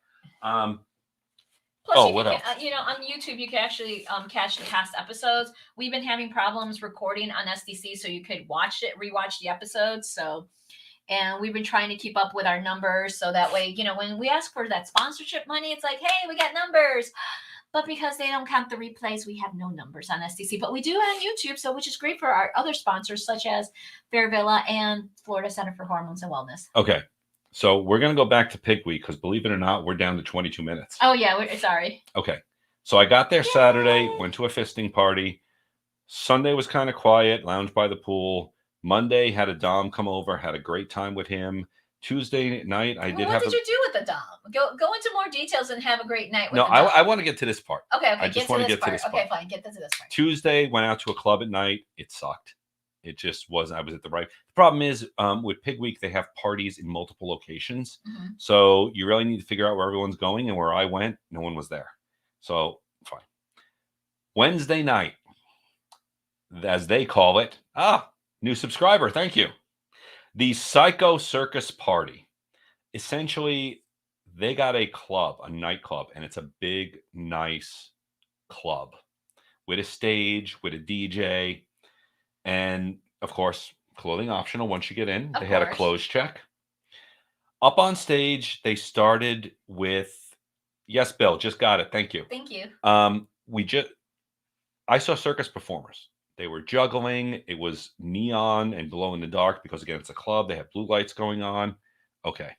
Plus, what else? On YouTube, you can actually catch the past episodes. We've been having problems recording on SDC, so you could rewatch the episodes. So, and we've been trying to keep up with our numbers, so that way, when we ask for that sponsorship money, it's like, hey, we got numbers. But because they don't count the replays, we have no numbers on SDC. But we do on YouTube, so which is great for our other sponsors, such as Fair Villa and Florida Center for Hormones and Wellness. Okay. So we're going to go back to Pig Week because, believe it or not, we're down to 22 minutes. Oh, yeah. Sorry. Okay. So I got there Saturday, went to a fisting party. Sunday was kind of quiet, lounged by the pool. Monday, had a Dom come over, had a great time with him. Tuesday night, What did you do with the Dom? Go into more details and have a great night with the Dom. I want to get to this part. Okay. I just want to get to this part. Okay, fine. Get to this part. Tuesday, went out to a club at night. It sucked. It just wasn't. I was at the right. The problem is with Pig Week, they have parties in multiple locations. Mm-hmm. So you really need to figure out where everyone's going. And where I went, no one was there. So fine. Wednesday night, as they call it. New subscriber. Thank you. The Psycho Circus Party. Essentially, they got a club, a nightclub, and it's a big, nice club with a stage, with a DJ. And, of course, clothing optional once you get in. They had a clothes check. Up on stage, they started with, yes, Bill, just got it. Thank you. Thank you. I saw circus performers. They were juggling. It was neon and glow in the dark because, again, it's a club. They have blue lights going on. Okay.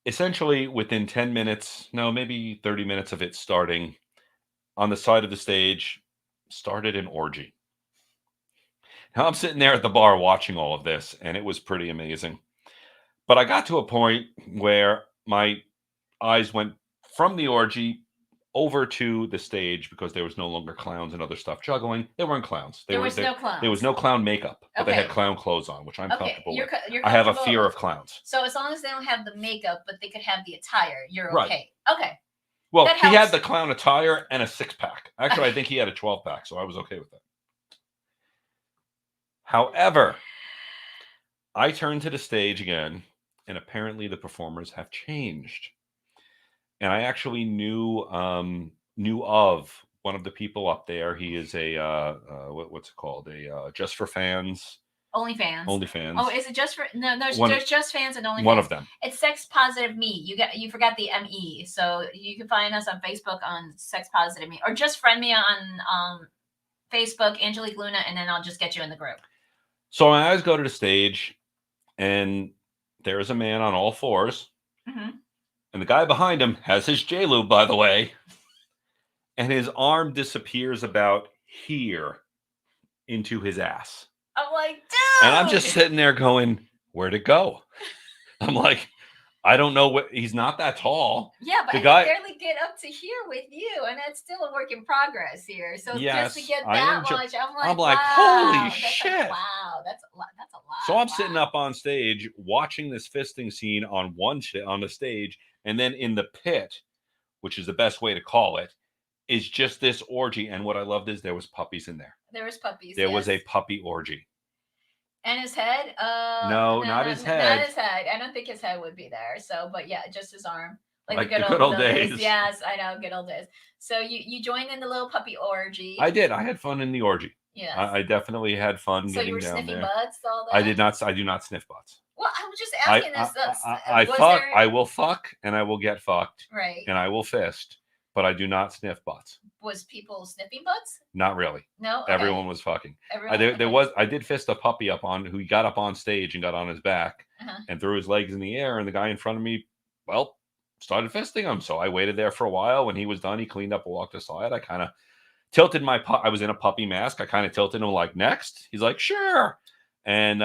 Essentially, within 10 minutes, no, maybe 30 minutes of it starting, on the side of the stage, started an orgy. Now, I'm sitting there at the bar watching all of this, and it was pretty amazing. But I got to a point where my eyes went from the orgy over to the stage because there was no longer clowns and other stuff juggling. They weren't clowns. There was no clowns. There was no clown makeup, but they had clown clothes on, which I'm comfortable with. I have a fear of clowns. So as long as they don't have the makeup, but they could have the attire, you're okay. Right. Okay. Well, he had the clown attire and a 6-pack. Actually, I think he had a 12-pack, so I was okay with that. However, I turned to the stage again, and apparently the performers have changed. And I actually knew of one of the people up there. He is a what's it called? A just for fans. OnlyFans. OnlyFans. Oh, is it just for no? There's just fans and OnlyFans. One of them. It's Sex Positive Me. You forgot the ME. So you can find us on Facebook on Sex Positive Me, or just friend me on Facebook, Angelique Luna, and then I'll just get you in the group. So my eyes go to the stage, and there is a man on all fours, and the guy behind him has his J-Lube, by the way, and his arm disappears about here into his ass. I'm like, dude! And I'm just sitting there going, where'd it go? I'm like, I don't know what. He's not that tall. Yeah, but I can barely get up to here with you, and it's still a work in progress here. So just to get that much, I'm like, wow, holy shit! Wow, that's a lot. So I'm sitting up on stage watching this fisting scene on on the stage, and then in the pit, which is the best way to call it, is just this orgy. And what I loved is there was puppies in there. There was puppies. There was a puppy orgy. And his head? No, not his head. Not his head. I don't think his head would be there. So, but yeah, just his arm. Like the good old days. Yes, I know, good old days. So you joined in the little puppy orgy. I did. I had fun in the orgy. Yes. I definitely had fun so getting down there. So you were sniffing butts, all that? I do not sniff butts. Well, I was just asking I will fuck and I will get fucked. Right. And I will fist, but I do not sniff butts. Was people sniffing butts? Not really. No. Okay. Everyone was fucking. I did fist a puppy who got up on stage and got on his back and threw his legs in the air, and the guy in front of me, started fisting him. So I waited there for a while. When he was done, he cleaned up and walked aside. I kind of tilted I was in a puppy mask. I kind of tilted him like, next. He's like, sure. And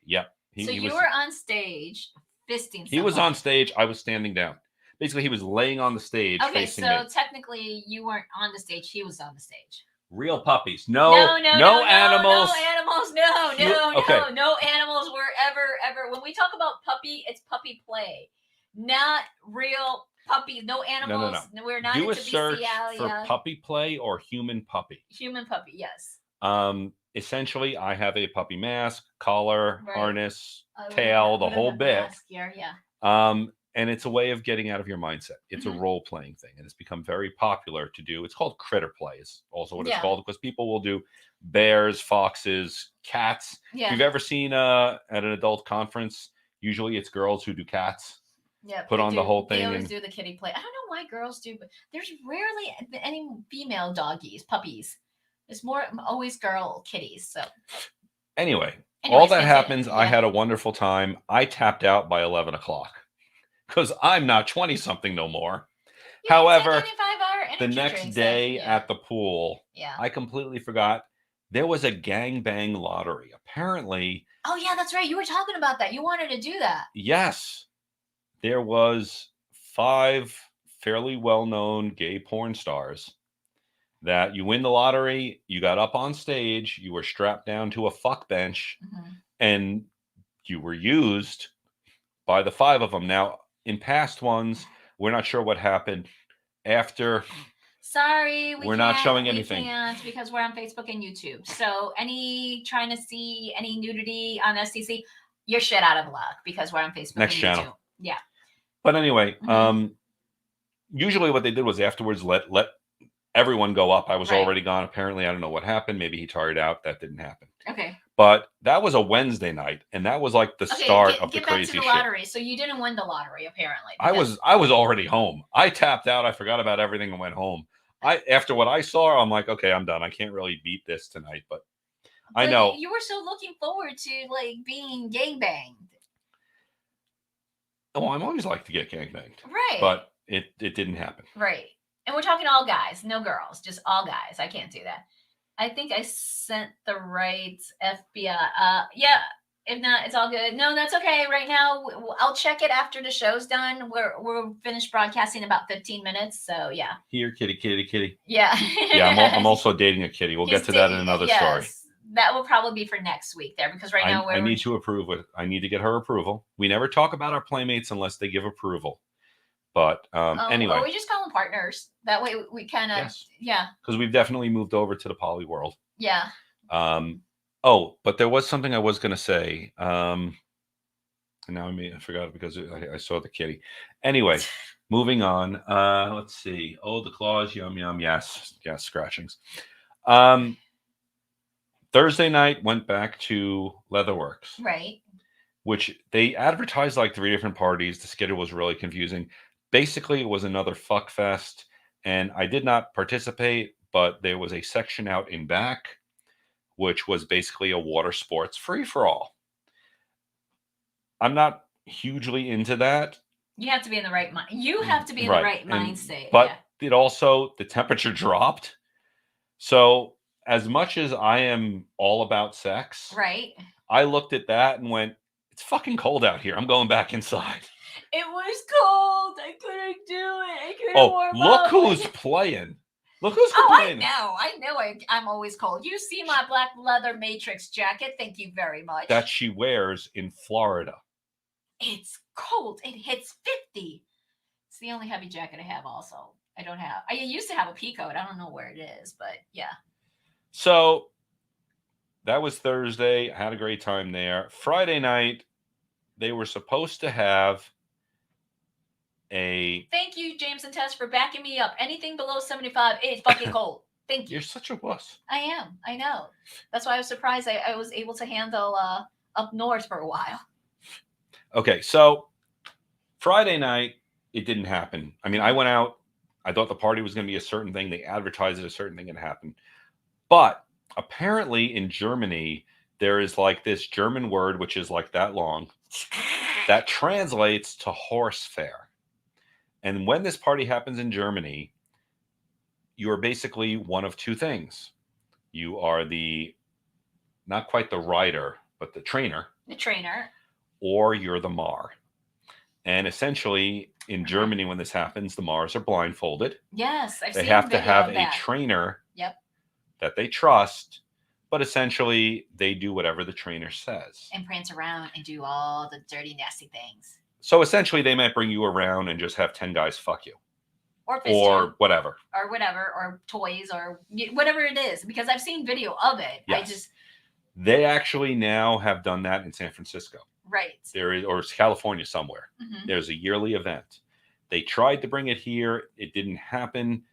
yeah. So you were on stage fisting someone. He was on stage. I was standing down. Basically, he was laying on the stage facing me. Okay, so technically you weren't on the stage. He was on the stage. Real puppies. No animals. No animals. No animals were ever. When we talk about puppy, it's puppy play. Not real puppies. No animals. No. We're not Do into a search bestiality. for puppy play or human puppy. Human puppy, yes. Essentially, I have a puppy mask, collar, harness, tail, the whole bit. Here, yeah. And it's a way of getting out of your mindset. It's a role-playing thing, and it's become very popular to do. It's called critter play is also what it's called, because people will do bears, foxes, cats. Yeah. If you've ever seen at an adult conference, usually it's girls who do cats. Yeah, put on the whole thing. They always do the kitty play. I don't know why girls do, but there's rarely any female doggies, puppies. It's more always girl kitties. So anyway, all that happens. I had a wonderful time. I tapped out by 11 o'clock. Because I'm not 20-something no more. However, the next day at the pool, I completely forgot there was a gangbang lottery. Apparently. Oh, yeah, that's right. You were talking about that. You wanted to do that. Yes. There was 5 fairly well-known gay porn stars that you win the lottery, you got up on stage, you were strapped down to a fuck bench, and you were used by the 5 of them. Now, in past ones, we're not sure what happened after. Sorry, we're not showing anything. We can't because we're on Facebook and YouTube. So trying to see any nudity on STC, you're shit out of luck because we're on Facebook Next and channel. YouTube. Yeah. But anyway, usually what they did was afterwards let everyone go up. I was already gone. Apparently, I don't know what happened. Maybe he tired out. That didn't happen. Okay. But that was a Wednesday night, and that was like the start of the crazy shit. Get back to the lottery. So you didn't win the lottery, apparently. I was already home. I tapped out. I forgot about everything and went home. After what I saw, I'm like, okay, I'm done. I can't really beat this tonight, but I know you were so looking forward to like being gangbanged. Oh, I'm always like to get gangbanged, right? But it didn't happen, right? And we're talking all guys, no girls, just all guys. I can't do that. I think I sent the right FBI. Yeah. If not, it's all good. No, that's okay. Right now, I'll check it after the show's done. We're finished broadcasting in about 15 minutes. So yeah. Here, kitty. Yeah. Yeah, I'm also dating a kitty. We'll get to that in another story. That will probably be for next week there, because right now I need to approve it. I need to get her approval. We never talk about our playmates unless they give approval. But anyway, we just call them partners. That way we kind of, yeah. Because we've definitely moved over to the poly world. Yeah. Oh, but there was something I was going to say. And now I forgot it because I saw the kitty. Anyway, moving on. Let's see. Oh, the claws, yum yum. Yes, yes, scratchings. Thursday night went back to Leatherworks, Right. which they advertised like 3 different parties. The schedule was really confusing. Basically, it was another fuck fest, and I did not participate, but there was a section out in back, which was basically a water sports free for all. I'm not hugely into that. You have to be in the right mind. You have to be in the right mindset. But it also, the temperature dropped. So as much as I am all about sex, right. I looked at that and went, it's fucking cold out here. I'm going back inside. It was cold. I couldn't do it. I couldn't warm look up. who's playing. Look who's playing. I know. I'm always cold. You see my black leather matrix jacket. Thank you very much. That she wears in Florida. It's cold. It hits 50. It's the only heavy jacket I have also. I used to have a pea coat. I don't know where it is, but yeah. So that was Thursday. I had a great time there. Friday night, they were supposed to have a... Thank you, James and Tess, for backing me up. Anything below 75 is fucking cold. Thank you. You're such a wuss. I am. I know. That's why I was surprised I was able to handle up north for a while. Okay, so Friday night, it didn't happen. I mean, I went out. I thought the party was going to be a certain thing. They advertised it a certain thing and happened. But apparently in Germany, there is like this German word, which is like that long, that translates to horse fair. And when this party happens in Germany, you are basically one of two things. You are not quite the rider, but the trainer. The trainer. Or you're the Mar. And essentially, in Germany, when this happens, the Mars are blindfolded. Yes, they have to have a trainer that they trust, but essentially, they do whatever the trainer says. And prance around and do all the dirty, nasty things. So essentially, they might bring you around and just have 10 guys fuck you. Or whatever. Or toys, or whatever it is. Because I've seen video of it. Yes. They actually now have done that in San Francisco. Right. Or it's California somewhere. Mm-hmm. There's a yearly event. They tried to bring it here. It didn't happen,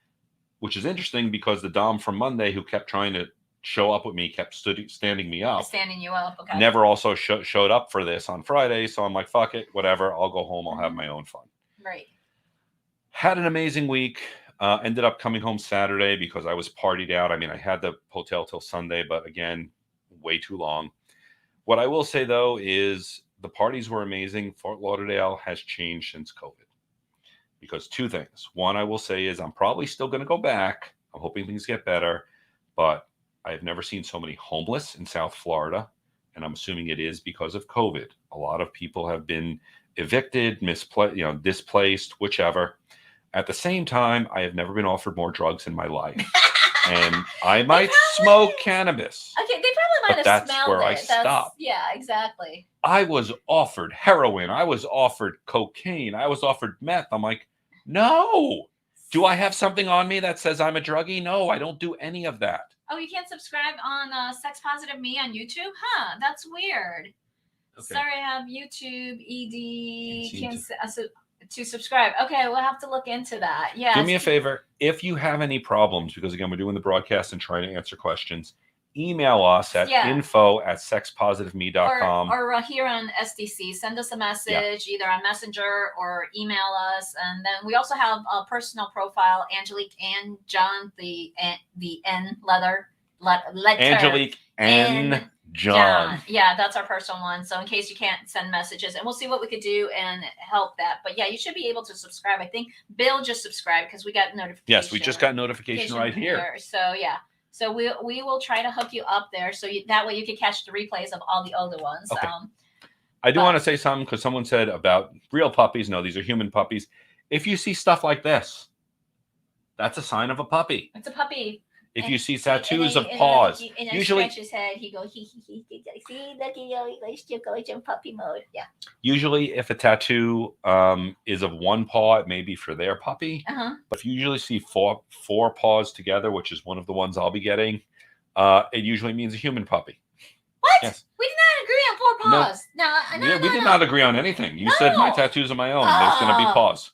which is interesting because the Dom from Monday, who kept trying to show up with me, kept standing me up. Standing you up, okay. Never also showed up for this on Friday. So I'm like, fuck it, whatever. I'll go home. I'll have my own fun. Right. Had an amazing week. Ended up coming home Saturday because I was partied out. I mean, I had the hotel till Sunday, but again, way too long. What I will say, though, is the parties were amazing. Fort Lauderdale has changed since COVID. Because two things. One, I will say is I'm probably still going to go back. I'm hoping things get better. But I've never seen so many homeless in South Florida. And I'm assuming it is because of COVID. A lot of people have been evicted, displaced, whichever. At the same time, I have never been offered more drugs in my life. And I might smoke cannabis. Okay, they probably might have smelled it. That's where I stopped. Yeah, exactly. I was offered heroin. I was offered cocaine. I was offered meth. I'm like, no. Do I have something on me that says I'm a druggie? No, I don't do any of that. Oh, you can't subscribe on Sex Positive Me on YouTube? Huh, that's weird. Okay. Sorry, I have YouTube ED to subscribe. Okay, we'll have to look into that. Yeah. Do me a favor. If you have any problems, because again, we're doing the broadcast and trying to answer questions, email us at info@sexpositiveme.com. Or here on SDC, send us a message either on Messenger or email us. And then we also have a personal profile, Angelique and John, the N letter. Angelique and John. Yeah, that's our personal one. So in case you can't send messages, and we'll see what we could do and help that. But yeah, you should be able to subscribe. I think Bill just subscribed because we got notification. Yes, we just got notification right here. So yeah. So we will try to hook you up there, so that way you can catch the replays of all the older ones. Okay. I do want to say something because someone said about real puppies. No, these are human puppies. If you see stuff like this, that's a sign of a puppy. It's a puppy. If you see tattoos of paws, usually scratch his head, he goes, see, look, he still goes in puppy mode. Yeah. Usually, if a tattoo is of one paw, it may be for their puppy. But if you usually see four paws together, which is one of the ones I'll be getting, it usually means a human puppy. Yes. We did not agree on 4 paws. No, we did not agree on anything. You said my tattoos are my own. There's going to be paws.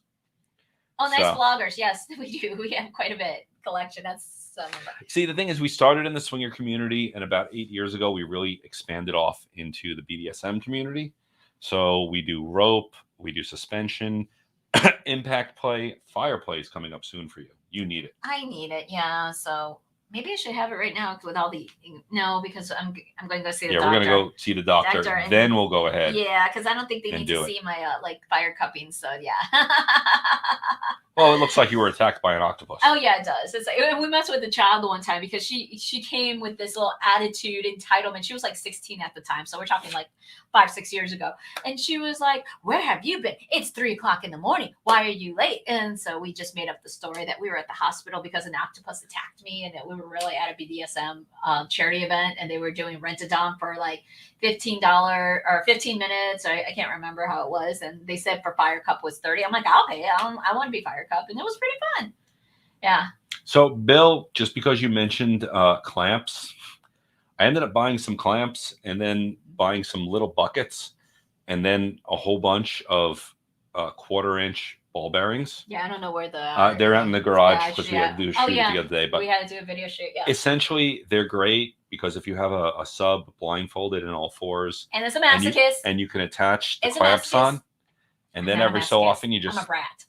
Oh, nice vloggers. Yes, we do. We have quite a bit collection. That's See, the thing is, we started in the swinger community, and about 8 years ago, we really expanded off into the BDSM community. So we do rope, we do suspension, impact play, fire play is coming up soon for you. You need it. I need it. Yeah. So maybe I should have it right now with all the because I'm going to go see the doctor. Yeah, we're going to go see the doctor then we'll go ahead. Yeah, because I don't think they need to see my fire cupping. So yeah. Well, it looks like you were attacked by an octopus. Oh yeah, it does. It's like, we messed with the child one time because she came with this little attitude, entitlement. She was like 16 at the time, so we're talking like 5-6 years ago. And she was like, "Where have you been? It's 3:00 in the morning. Why are you late?" And so we just made up the story that we were at the hospital because an octopus attacked me, and that we were really at a BDSM charity event, and they were doing rent-a-dom for like $15 or 15 minutes. I can't remember how it was, and they said for fire cup was 30. I'm like, I'll pay it. I want to be fire cup, and it was pretty fun. Yeah. So Bill, just because you mentioned clamps, I ended up buying some clamps and then buying some little buckets and then a whole bunch of 1/4-inch ball bearings. Yeah, I don't know where the they're out in the garage because we had to do a shoot the other day. But we had to do a video shoot. Yeah. Essentially, they're great because if you have a sub blindfolded in all fours, and it's a masochist, and you can attach the clamps on, and then every so often you just. I'm a brat,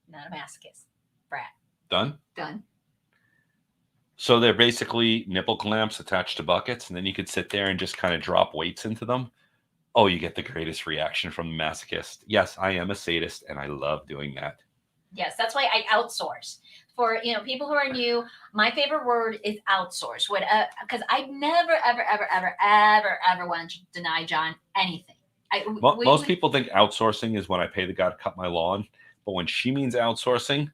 not a masochist. Brat. Done. Done. So they're basically nipple clamps attached to buckets, and then you could sit there and just kind of drop weights into them. Oh, you get the greatest reaction from the masochist. Yes, I am a sadist, and I love doing that. Yes, that's why I outsource. For people who are new, my favorite word is outsource. Because I never, ever want to deny John anything. Most people think outsourcing is when I pay the guy to cut my lawn, but when she means outsourcing,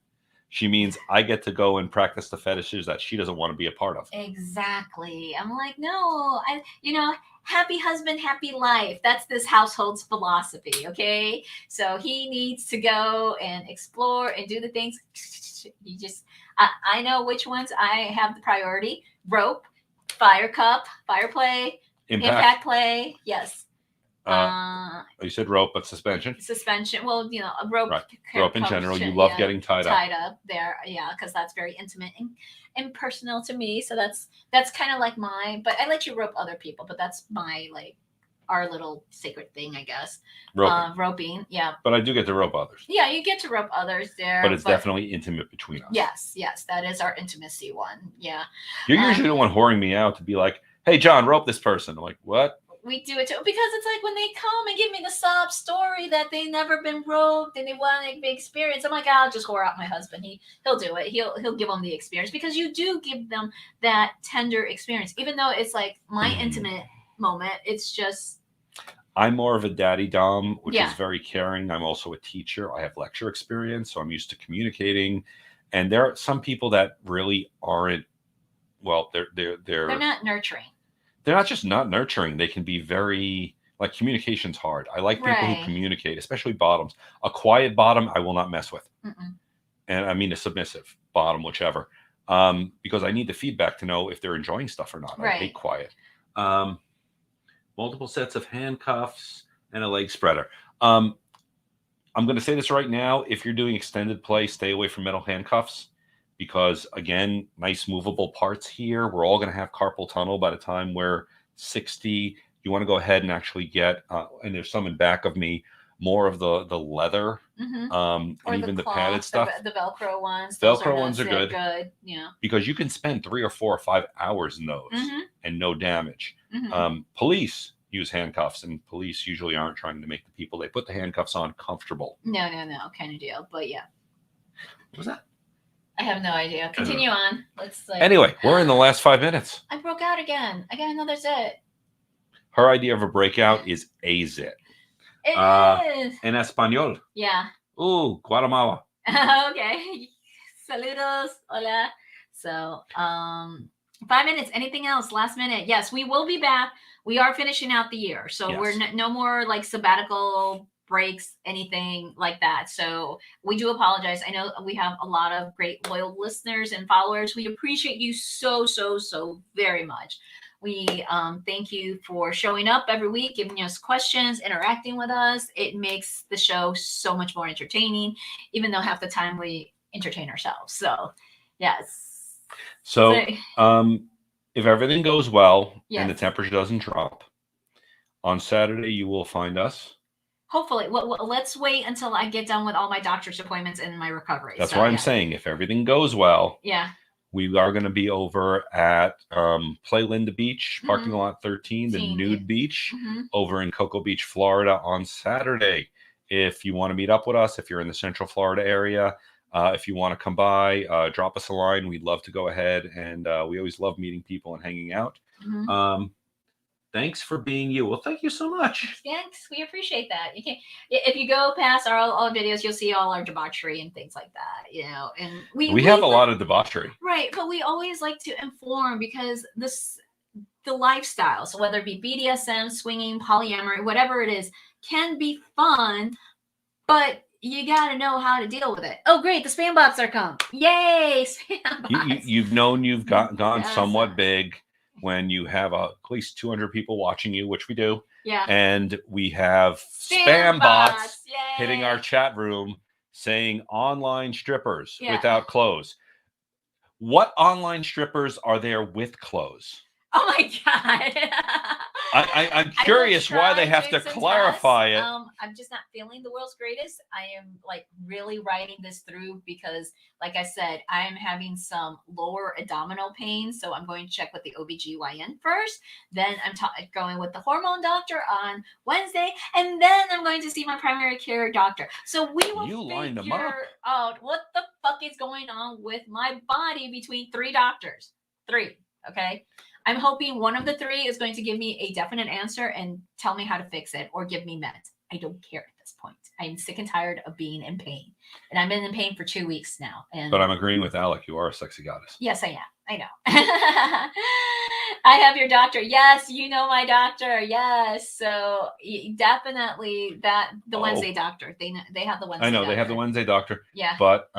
she means I get to go and practice the fetishes that she doesn't want to be a part of. Exactly. I'm like, no, happy husband, happy life. That's this household's philosophy. Okay. So he needs to go and explore and do the things. You just, I know which ones I have the priority: rope, fire cup, fire play, impact play. Yes. You said rope, but suspension. Suspension. Well, a rope. Right. Rope in general. You love getting tied up there. Yeah, because that's very intimate and personal to me. So that's kind of like mine. But I let you rope other people. But that's my our little sacred thing, I guess. Roping. Yeah. But I do get to rope others. Yeah, you get to rope others there. But it's definitely intimate between us. Yes, that is our intimacy one. Yeah. You're usually the one whoring me out to be like, "Hey, John, rope this person." I'm like, "What?" We do it too, because it's like when they come and give me the sob story that they never been roped and they want a big experience. I'm like, I'll just whore out my husband. He'll do it. He'll give them the experience, because you do give them that tender experience, even though it's like my intimate moment. It's just. I'm more of a daddy dom, which is very caring. I'm also a teacher. I have lecture experience, so I'm used to communicating. And there are some people that really aren't. Well, they're not nurturing. They're not just not nurturing. They can be very, communication's hard. I like people who communicate, especially bottoms. A quiet bottom, I will not mess with. Mm-mm. And I mean a submissive bottom, whichever. Because I need the feedback to know if they're enjoying stuff or not. Right. I hate quiet. Multiple sets of handcuffs and a leg spreader. I'm going to say this right now. If you're doing extended play, stay away from metal handcuffs. Because, again, nice movable parts here. We're all going to have carpal tunnel by the time we're 60. You want to go ahead and actually get, and there's some in back of me, more of the leather, and even the padded stuff. The Velcro ones. Velcro ones are good. Yeah. Because you can spend 3 or 4 or 5 hours in those and no damage. Police use handcuffs, and police usually aren't trying to make the people they put the handcuffs on comfortable. No, kind of deal. But yeah. What was that? I have no idea. Continue on. Anyway, we're in the last 5 minutes. I broke out again. I got another zit. Her idea of a breakout is a zit. It is. En español. Yeah. Ooh, Guatemala. Okay. Saludos. Hola. So, 5 minutes. Anything else? Last minute. Yes, we will be back. We are finishing out the year. So we're no more sabbatical breaks, anything like that. So we do apologize. I know we have a lot of great loyal listeners and followers. We appreciate you so very much. We thank you for showing up every week, giving us questions, interacting with us. It makes the show so much more entertaining, even though half the time we entertain ourselves. So, yes. So, if everything goes well and the temperature doesn't drop, on Saturday you will find us. Hopefully. Well, let's wait until I get done with all my doctor's appointments and my recovery. That's why I'm saying if everything goes well, we are going to be over at Play Linda Beach, parking lot 13, the nude beach over in Cocoa Beach, Florida on Saturday. If you want to meet up with us, if you're in the Central Florida area, if you want to come by, drop us a line. We'd love to go ahead. And we always love meeting people and hanging out. Thanks for being you. Well, thank you so much. Thanks. We appreciate that. You can, if you go past all videos, you'll see all our debauchery and things like that, you know. And we have a lot of debauchery, right? But we always like to inform because the lifestyle, so whether it be BDSM, swinging, polyamory, whatever it is, can be fun, but you got to know how to deal with it. Oh, great. The spam bots are come. Yay. Spam bots. You've known you've gone somewhat big when you have at least 200 people watching you, which we do. Yeah. And we have spam bots hitting our chat room saying online strippers without clothes. What online strippers are there with clothes? Oh my God. I'm curious why they have to clarify it. I'm just not feeling the world's greatest. I am like really writing this through because, like I said, I am having some lower abdominal pain. So I'm going to check with the OBGYN first. Then I'm going with the hormone doctor on Wednesday. And then I'm going to see my primary care doctor. So we will figure out what the fuck is going on with my body between 3 doctors. 3. Okay. I'm hoping one of the 3 is going to give me a definite answer and tell me how to fix it or give me meds. I don't care at this point. I'm sick and tired of being in pain. And I've been in pain for 2 weeks now. But I'm agreeing with Alec. You are a sexy goddess. Yes, I am. I know. I have your doctor. Yes, you know my doctor. Yes. So definitely the Wednesday doctor. They have the Wednesday I know doctor. They have the Wednesday doctor. Yeah. But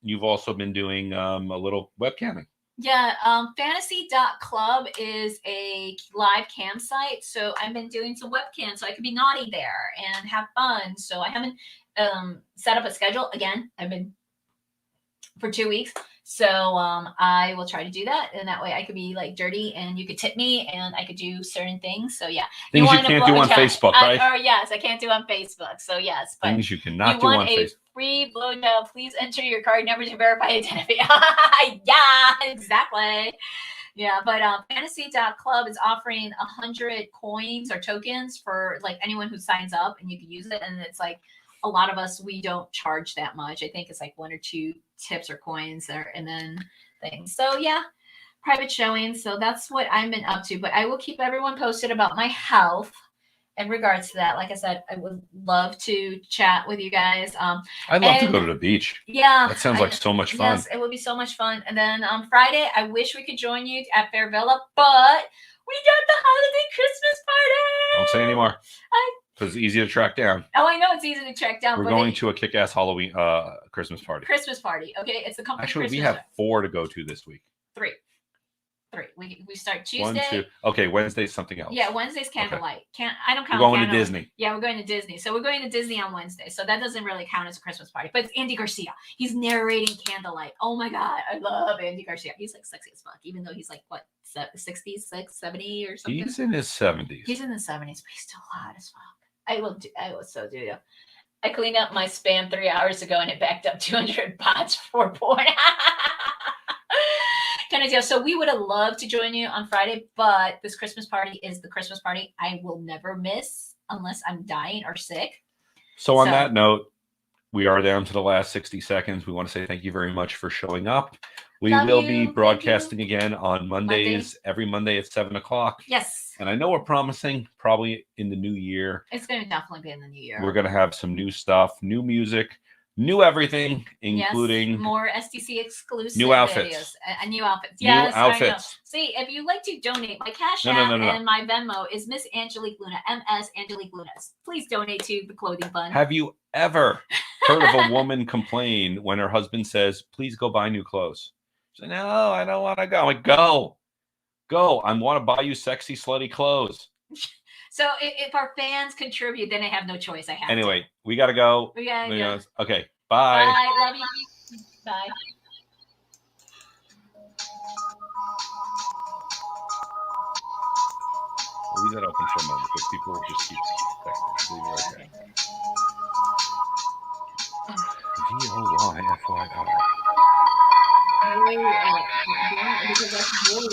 you've also been doing a little webcamming. Yeah, fantasy.club is a live cam site. So I've been doing some webcams so I could be naughty there and have fun. So I haven't set up a schedule. Again, I've been for 2 weeks. So I will try to do that. And that way I could be like dirty and you could tip me and I could do certain things. So yeah. Things you can't do on Facebook, right? Or yes, I can't do on Facebook. So yes. But things you cannot do on Facebook. Free blowjob, please enter your card number to verify identity. Yeah, exactly. Yeah, but fantasy.club is offering 100 coins or tokens for like anyone who signs up and you can use it. And it's like a lot of us, we don't charge that much. I think it's like 1 or 2 tips or coins there and then things. So yeah, private showings. So that's what I've been up to. But I will keep everyone posted about my health. In regards to that, like I said, I would love to chat with you guys. I'd love to go to the beach. Yeah. That sounds like so much fun. Yes, it would be so much fun. And then on Friday, I wish we could join you at Fair Villa, but we got the holiday Christmas party. Don't say anymore. Because it's easy to track down. Oh, I know it's easy to track down. We're going to a kick-ass Halloween Christmas party. Christmas party, okay? It's a company. Actually, we have 4 to go to this week. 3. We start Tuesday. 1, 2. Okay, Wednesday's something else. Yeah, Wednesday's candlelight. I don't count. We're going to Disney. Yeah, we're going to Disney. So we're going to Disney on Wednesday. So that doesn't really count as a Christmas party. But it's Andy Garcia. He's narrating Candlelight. Oh my God, I love Andy Garcia. He's like sexy as fuck, even though he's like what 60s, 70 or something. He's in his 70s. He's in the 70s, but he's still hot as fuck. I will so do. I cleaned up my spam 3 hours ago and it backed up 200 bots for porn. Kind of deal. So we would have loved to join you on Friday, but this Christmas party is the Christmas party I will never miss unless I'm dying or sick. So on that note, we are down to the last 60 seconds. We want to say thank you very much for showing up. We will be broadcasting again on Mondays, every Monday at 7 o'clock. Yes. And I know we're promising probably in the new year. It's going to definitely be in the new year. We're going to have some new stuff, new music, new everything, including more STC exclusive new outfits. Videos. New outfits. Yes, new outfits. See, if you'd like to donate, my Cash App and my Venmo is Miss Angelique Luna, MS Angelique Luna. Please donate to the clothing fund. Have you ever heard of a woman complain when her husband says, please go buy new clothes? She's like, no, I don't want to go. I'm like, go. Go. I want to buy you sexy, slutty clothes. So if our fans contribute, then I have no choice. I have Anyway, to. we got to go. We gotta go. Okay. Bye. Bye. Love you. Bye. I'll leave that open for a moment because people will just keep texting. Leave it right there. VOYFYI. Because that's